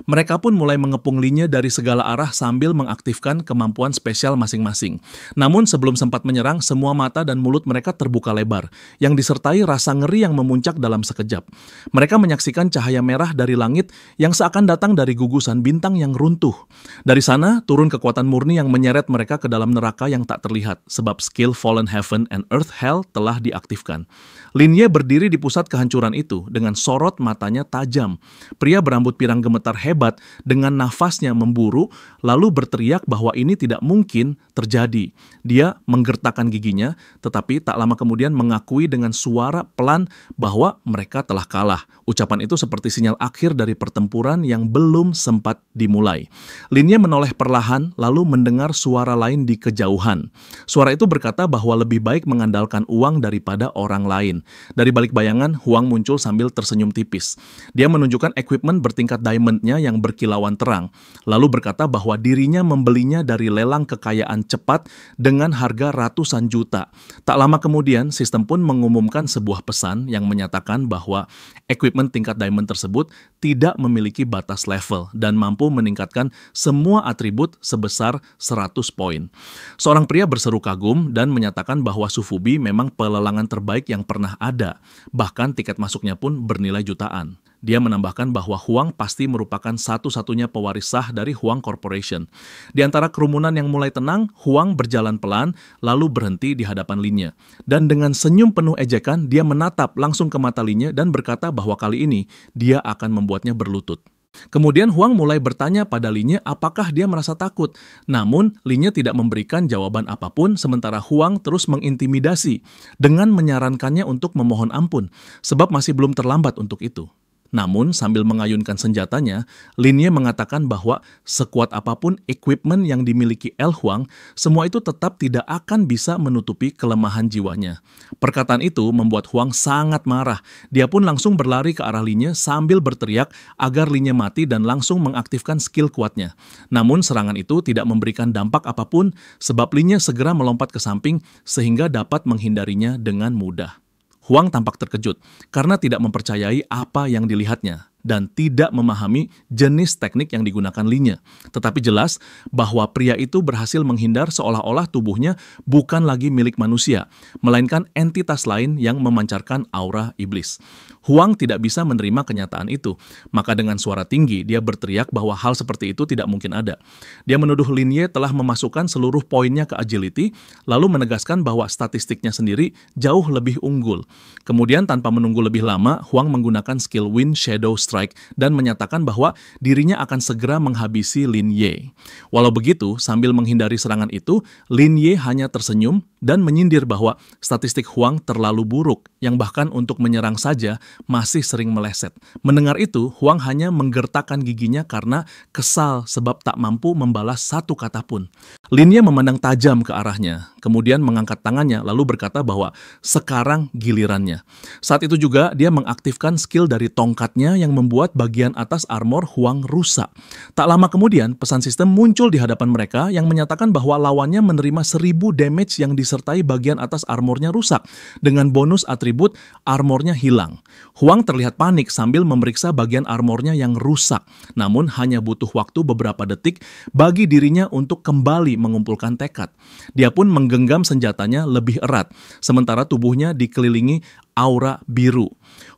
Mereka pun mulai mengepung Linye dari segala arah sambil mengaktifkan kemampuan spesial masing-masing. Namun sebelum sempat menyerang, semua mata dan mulut mereka terbuka lebar, yang disertai rasa ngeri yang memuncak dalam sekejap. Mereka menyaksikan cahaya merah dari langit yang seakan datang dari gugusan bintang yang runtuh. Dari sana, turun kekuatan murni yang menyeret mereka ke dalam neraka yang tak terlihat, sebab skill Fallen Heaven and Earth Hell telah diaktifkan. Linye berdiri di pusat kehancuran itu, dengan sorot matanya tajam. Pria berambut pirang gemetar hebat dengan nafasnya memburu, lalu berteriak bahwa ini tidak mungkin terjadi. Dia menggertakkan giginya, tetapi tak lama kemudian mengakui dengan suara pelan bahwa mereka telah kalah. Ucapan itu seperti sinyal akhir dari pertempuran yang belum sempat dimulai. Linye menoleh perlahan, lalu mendengar suara lain di kejauhan. Suara itu berkata bahwa lebih baik mengandalkan uang daripada orang lain. Dari balik bayangan, Huang muncul sambil tersenyum tipis. Dia menunjukkan equipment bertingkat diamond-nya yang berkilauan terang, lalu berkata bahwa dirinya membelinya dari lelang kekayaan cepat dengan harga ratusan juta. Tak lama kemudian, sistem pun mengumumkan sebuah pesan yang menyatakan bahwa equipment tingkat diamond tersebut tidak memiliki batas level dan mampu meningkatkan semua atribut sebesar 100 poin. Seorang pria berseru kagum dan menyatakan bahwa Sufubi memang pelelangan terbaik yang pernah ada, bahkan tiket masuknya pun bernilai jutaan. Dia menambahkan bahwa Huang pasti merupakan satu-satunya pewaris sah dari Huang Corporation. Di antara kerumunan yang mulai tenang, Huang berjalan pelan lalu berhenti di hadapan Linye. Dan dengan senyum penuh ejekan, dia menatap langsung ke mata Linye dan berkata bahwa kali ini dia akan membuatnya berlutut. Kemudian Huang mulai bertanya pada Linye apakah dia merasa takut. Namun Linye tidak memberikan jawaban apapun sementara Huang terus mengintimidasi dengan menyarankannya untuk memohon ampun sebab masih belum terlambat untuk itu. Namun sambil mengayunkan senjatanya, Linye mengatakan bahwa sekuat apapun equipment yang dimiliki El Huang, semua itu tetap tidak akan bisa menutupi kelemahan jiwanya. Perkataan itu membuat Huang sangat marah. Dia pun langsung berlari ke arah Linye sambil berteriak agar Linye mati dan langsung mengaktifkan skill kuatnya. Namun serangan itu tidak memberikan dampak apapun sebab Linye segera melompat ke samping sehingga dapat menghindarinya dengan mudah. Huang tampak terkejut karena tidak mempercayai apa yang dilihatnya. dan tidak memahami jenis teknik yang digunakan Lin-nya. Tetapi jelas bahwa pria itu berhasil menghindar seolah-olah tubuhnya bukan lagi milik manusia, melainkan entitas lain yang memancarkan aura iblis. Huang tidak bisa menerima kenyataan itu, maka dengan suara tinggi dia berteriak bahwa hal seperti itu tidak mungkin ada. Dia menuduh Lin-Ye telah memasukkan seluruh poinnya ke agility, lalu menegaskan bahwa statistiknya sendiri jauh lebih unggul. Kemudian tanpa menunggu lebih lama, Huang menggunakan skill Wind Shadow Strike dan menyatakan bahwa dirinya akan segera menghabisi Lin-Ye. Walau begitu, sambil menghindari serangan itu, Lin-Ye hanya tersenyum dan menyindir bahwa statistik Huang terlalu buruk, yang bahkan untuk menyerang saja masih sering meleset. Mendengar itu, Huang hanya menggertakkan giginya karena kesal sebab tak mampu membalas satu kata pun. Lin-Ye memandang tajam ke arahnya, kemudian mengangkat tangannya lalu berkata bahwa sekarang gilirannya. Saat itu juga dia mengaktifkan skill dari tongkatnya yang membuat bagian atas armor Huang rusak. Tak lama kemudian, pesan sistem muncul di hadapan mereka yang menyatakan bahwa lawannya menerima 1000 damage yang disertai bagian atas armornya rusak, dengan bonus atribut armornya hilang. Huang terlihat panik sambil memeriksa bagian armornya yang rusak, namun hanya butuh waktu beberapa detik bagi dirinya untuk kembali mengumpulkan tekad. Dia pun menggenggam senjatanya lebih erat, sementara tubuhnya dikelilingi aura biru.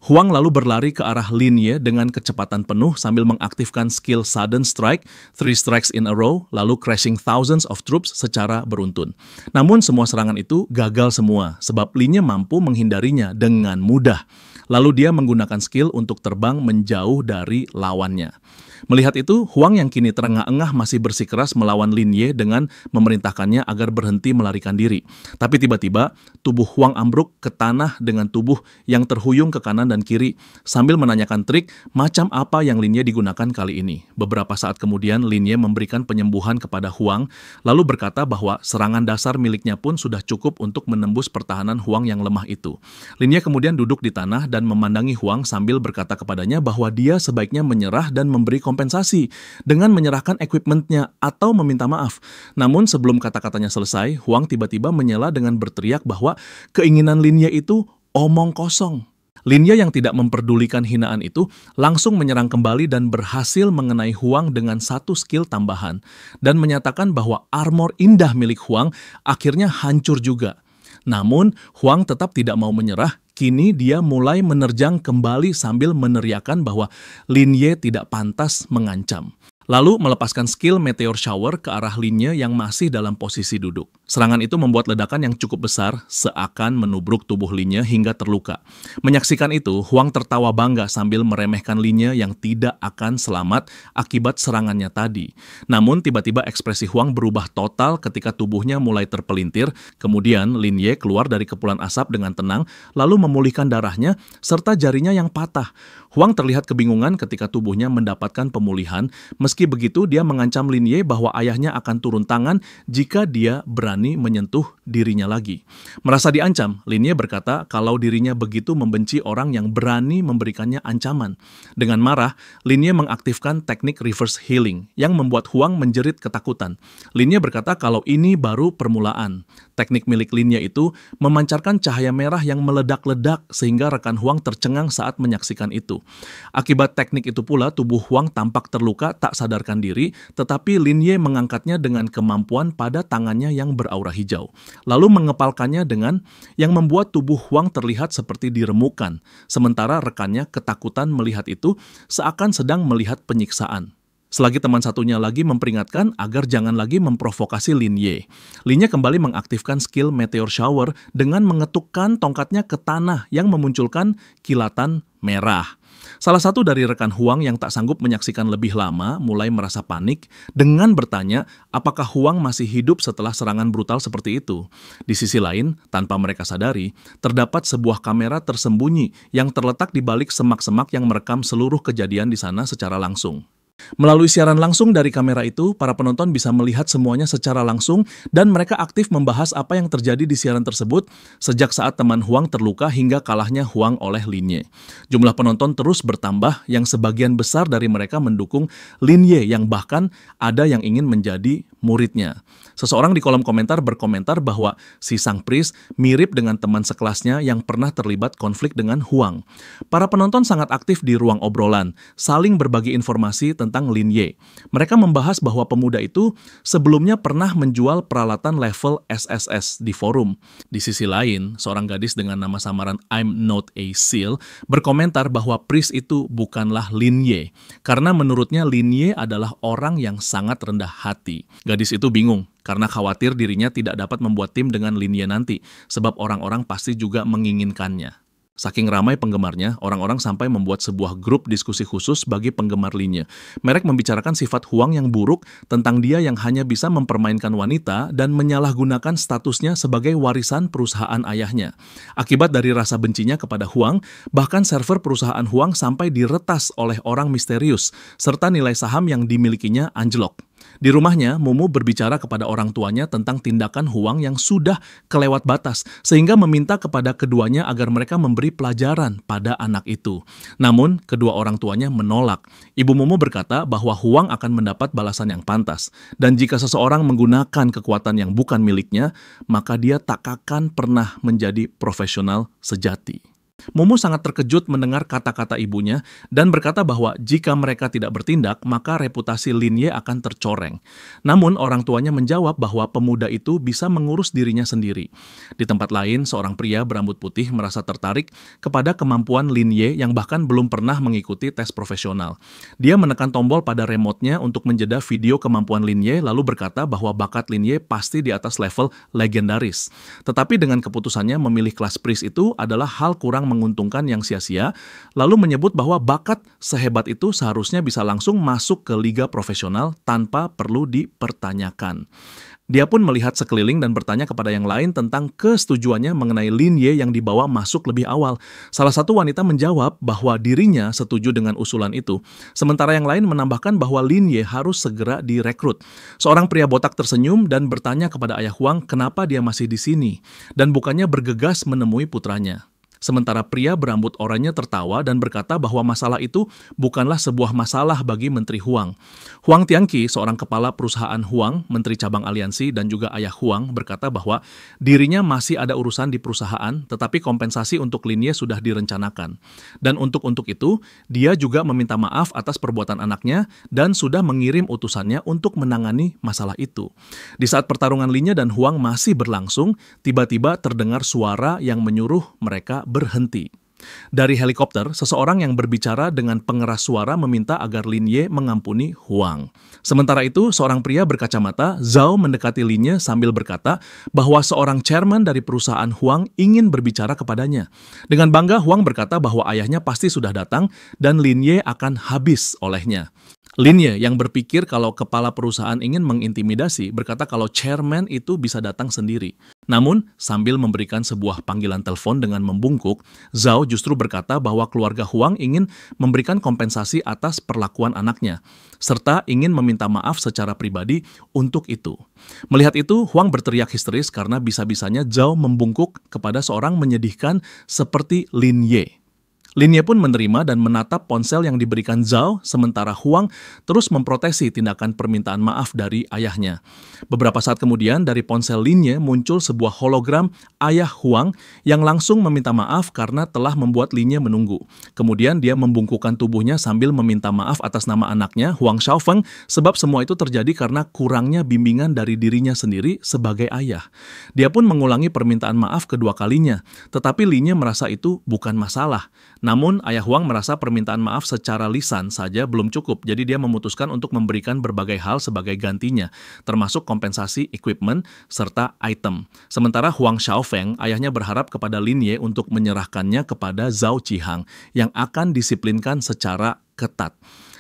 Huang lalu berlari ke arah Lin-Ye dengan kecepatan penuh sambil mengaktifkan skill Sudden Strike, 3 strikes in a row, lalu crashing thousands of troops secara beruntun. Namun semua serangan itu gagal semua, sebab Lin-Ye mampu menghindarinya dengan mudah. Lalu dia menggunakan skill untuk terbang menjauh dari lawannya. Melihat itu, Huang yang kini terengah-engah masih bersikeras melawan Lin-Ye dengan memerintahkannya agar berhenti melarikan diri. Tapi tiba-tiba, tubuh Huang ambruk ke tanah dengan tubuh yang terhuyung ke kanan dan kiri, sambil menanyakan trik macam apa yang Lin-Ye digunakan kali ini. Beberapa saat kemudian, Lin-Ye memberikan penyembuhan kepada Huang, lalu berkata bahwa serangan dasar miliknya pun sudah cukup untuk menembus pertahanan Huang yang lemah itu. Lin-Ye kemudian duduk di tanah dan memandangi Huang sambil berkata kepadanya bahwa dia sebaiknya menyerah dan memberi kompensasi dengan menyerahkan equipment-nya atau meminta maaf. Namun sebelum kata-katanya selesai, Huang tiba-tiba menyela dengan berteriak bahwa keinginan Lin-Ye itu omong kosong. Lin-Ye yang tidak memperdulikan hinaan itu langsung menyerang kembali dan berhasil mengenai Huang dengan satu skill tambahan dan menyatakan bahwa armor indah milik Huang akhirnya hancur juga. Namun, Huang tetap tidak mau menyerah. Kini dia mulai menerjang kembali sambil meneriakkan bahwa Lin-Ye tidak pantas mengancam. Lalu melepaskan skill Meteor Shower ke arah Lin-Ye yang masih dalam posisi duduk. Serangan itu membuat ledakan yang cukup besar seakan menubruk tubuh Lin-Ye hingga terluka. Menyaksikan itu, Huang tertawa bangga sambil meremehkan Lin-Ye yang tidak akan selamat akibat serangannya tadi. Namun tiba-tiba ekspresi Huang berubah total ketika tubuhnya mulai terpelintir. Kemudian Lin-Ye keluar dari kepulan asap dengan tenang, lalu memulihkan darahnya serta jarinya yang patah. Huang terlihat kebingungan ketika tubuhnya mendapatkan pemulihan. Meski begitu, dia mengancam Lin-Ye bahwa ayahnya akan turun tangan jika dia berani menyentuh dirinya lagi. Merasa diancam, Lin-Ye berkata kalau dirinya begitu membenci orang yang berani memberikannya ancaman. Dengan marah, Lin-Ye mengaktifkan teknik reverse healing yang membuat Huang menjerit ketakutan. Lin-Ye berkata kalau ini baru permulaan. Teknik milik Lin-Ye itu memancarkan cahaya merah yang meledak-ledak sehingga rekan Huang tercengang saat menyaksikan itu. Akibat teknik itu pula tubuh Huang tampak terluka tak sadarkan diri, tetapi Lin-Ye mengangkatnya dengan kemampuan pada tangannya yang beraura hijau. Lalu mengepalkannya dengan yang membuat tubuh Huang terlihat seperti diremukkan, sementara rekannya ketakutan melihat itu seakan sedang melihat penyiksaan. Selagi teman satunya lagi memperingatkan agar jangan lagi memprovokasi Lin-Ye. Lin-Ye kembali mengaktifkan skill Meteor Shower dengan mengetukkan tongkatnya ke tanah yang memunculkan kilatan merah. Salah satu dari rekan Huang yang tak sanggup menyaksikan lebih lama mulai merasa panik dengan bertanya apakah Huang masih hidup setelah serangan brutal seperti itu. Di sisi lain, tanpa mereka sadari, terdapat sebuah kamera tersembunyi yang terletak di balik semak-semak yang merekam seluruh kejadian di sana secara langsung. Melalui siaran langsung dari kamera itu, para penonton bisa melihat semuanya secara langsung dan mereka aktif membahas apa yang terjadi di siaran tersebut sejak saat teman Huang terluka hingga kalahnya Huang oleh Lin-Ye. Jumlah penonton terus bertambah yang sebagian besar dari mereka mendukung Lin-Ye yang bahkan ada yang ingin menjadi muridnya. Seseorang di kolom komentar berkomentar bahwa si sang priest mirip dengan teman sekelasnya yang pernah terlibat konflik dengan Huang. Para penonton sangat aktif di ruang obrolan, saling berbagi informasi tentang Lin Ye. Mereka membahas bahwa pemuda itu sebelumnya pernah menjual peralatan level SSS di forum. Di sisi lain, seorang gadis dengan nama samaran I'm Not a Seal berkomentar bahwa priest itu bukanlah Lin Ye, karena menurutnya Lin Ye adalah orang yang sangat rendah hati. Gadis itu bingung, karena khawatir dirinya tidak dapat membuat tim dengan Lin Ye nanti, sebab orang-orang pasti juga menginginkannya. Saking ramai penggemarnya, orang-orang sampai membuat sebuah grup diskusi khusus bagi penggemar Lin Ye. Mereka membicarakan sifat Huang yang buruk, tentang dia yang hanya bisa mempermainkan wanita dan menyalahgunakan statusnya sebagai warisan perusahaan ayahnya. Akibat dari rasa bencinya kepada Huang, bahkan server perusahaan Huang sampai diretas oleh orang misterius, serta nilai saham yang dimilikinya anjlok. Di rumahnya, Mumu berbicara kepada orang tuanya tentang tindakan Huang yang sudah kelewat batas, sehingga meminta kepada keduanya agar mereka memberi pelajaran pada anak itu. Namun, kedua orang tuanya menolak. Ibu Mumu berkata bahwa Huang akan mendapat balasan yang pantas, dan jika seseorang menggunakan kekuatan yang bukan miliknya, maka dia tak akan pernah menjadi profesional sejati. Mumu sangat terkejut mendengar kata-kata ibunya dan berkata bahwa jika mereka tidak bertindak, maka reputasi Lin Ye akan tercoreng. Namun orang tuanya menjawab bahwa pemuda itu bisa mengurus dirinya sendiri. Di tempat lain, seorang pria berambut putih merasa tertarik kepada kemampuan Lin Ye yang bahkan belum pernah mengikuti tes profesional. Dia menekan tombol pada remote-nya untuk menjeda video kemampuan Lin Ye, lalu berkata bahwa bakat Lin Ye pasti di atas level legendaris. Tetapi dengan keputusannya memilih kelas priest itu adalah hal kurang menguntungkan yang sia-sia, lalu menyebut bahwa bakat sehebat itu seharusnya bisa langsung masuk ke liga profesional tanpa perlu dipertanyakan. Dia pun melihat sekeliling dan bertanya kepada yang lain tentang kesetujuannya mengenai Lin Ye yang dibawa masuk lebih awal. Salah satu wanita menjawab bahwa dirinya setuju dengan usulan itu, sementara yang lain menambahkan bahwa Lin Ye harus segera direkrut. Seorang pria botak tersenyum dan bertanya kepada ayah Huang kenapa dia masih di sini, dan bukannya bergegas menemui putranya. Sementara pria berambut oranye tertawa dan berkata bahwa masalah itu bukanlah sebuah masalah bagi Menteri Huang. Huang Tianqi, seorang kepala perusahaan Huang, Menteri Cabang Aliansi dan juga ayah Huang, berkata bahwa dirinya masih ada urusan di perusahaan, tetapi kompensasi untuk Lin Ye sudah direncanakan. Dan untuk itu, dia juga meminta maaf atas perbuatan anaknya dan sudah mengirim utusannya untuk menangani masalah itu. Di saat pertarungan Lin Ye dan Huang masih berlangsung, tiba-tiba terdengar suara yang menyuruh mereka berhenti. Dari helikopter, seseorang yang berbicara dengan pengeras suara meminta agar Lin Ye mengampuni Huang. Sementara itu, seorang pria berkacamata, Zhao, mendekati Lin Ye sambil berkata bahwa seorang chairman dari perusahaan Huang ingin berbicara kepadanya. Dengan bangga, Huang berkata bahwa ayahnya pasti sudah datang dan Lin Ye akan habis olehnya. Lin Ye yang berpikir kalau kepala perusahaan ingin mengintimidasi berkata kalau chairman itu bisa datang sendiri. Namun, sambil memberikan sebuah panggilan telepon dengan membungkuk, Zhao justru berkata bahwa keluarga Huang ingin memberikan kompensasi atas perlakuan anaknya, serta ingin meminta maaf secara pribadi untuk itu. Melihat itu, Huang berteriak histeris karena bisa-bisanya Zhao membungkuk kepada seorang menyedihkan seperti Lin Ye. Lin Ye pun menerima dan menatap ponsel yang diberikan Zhao, sementara Huang terus memprotesi tindakan permintaan maaf dari ayahnya. Beberapa saat kemudian, dari ponsel Lin Ye muncul sebuah hologram ayah Huang yang langsung meminta maaf karena telah membuat Lin Ye menunggu. Kemudian dia membungkukkan tubuhnya sambil meminta maaf atas nama anaknya, Huang Xiaofeng, sebab semua itu terjadi karena kurangnya bimbingan dari dirinya sendiri sebagai ayah. Dia pun mengulangi permintaan maaf kedua kalinya, tetapi Lin Ye merasa itu bukan masalah. Namun, ayah Huang merasa permintaan maaf secara lisan saja belum cukup, jadi dia memutuskan untuk memberikan berbagai hal sebagai gantinya, termasuk kompensasi equipment serta item. Sementara Huang Xiaofeng, ayahnya berharap kepada Lin Ye untuk menyerahkannya kepada Zhao Qihang yang akan disiplinkan secara ketat.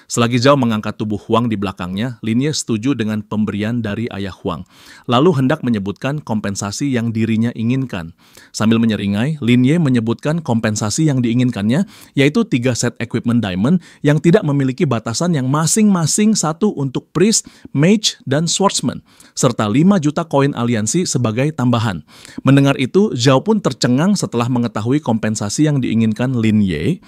Selagi Zhao mengangkat tubuh Huang di belakangnya, Lin Ye setuju dengan pemberian dari ayah Huang, lalu hendak menyebutkan kompensasi yang dirinya inginkan. Sambil menyeringai, Lin Ye menyebutkan kompensasi yang diinginkannya, yaitu 3 set equipment diamond yang tidak memiliki batasan yang masing-masing satu untuk priest, mage, dan swordsman, serta 5 juta koin aliansi sebagai tambahan. Mendengar itu, Zhao pun tercengang setelah mengetahui kompensasi yang diinginkan Lin Ye.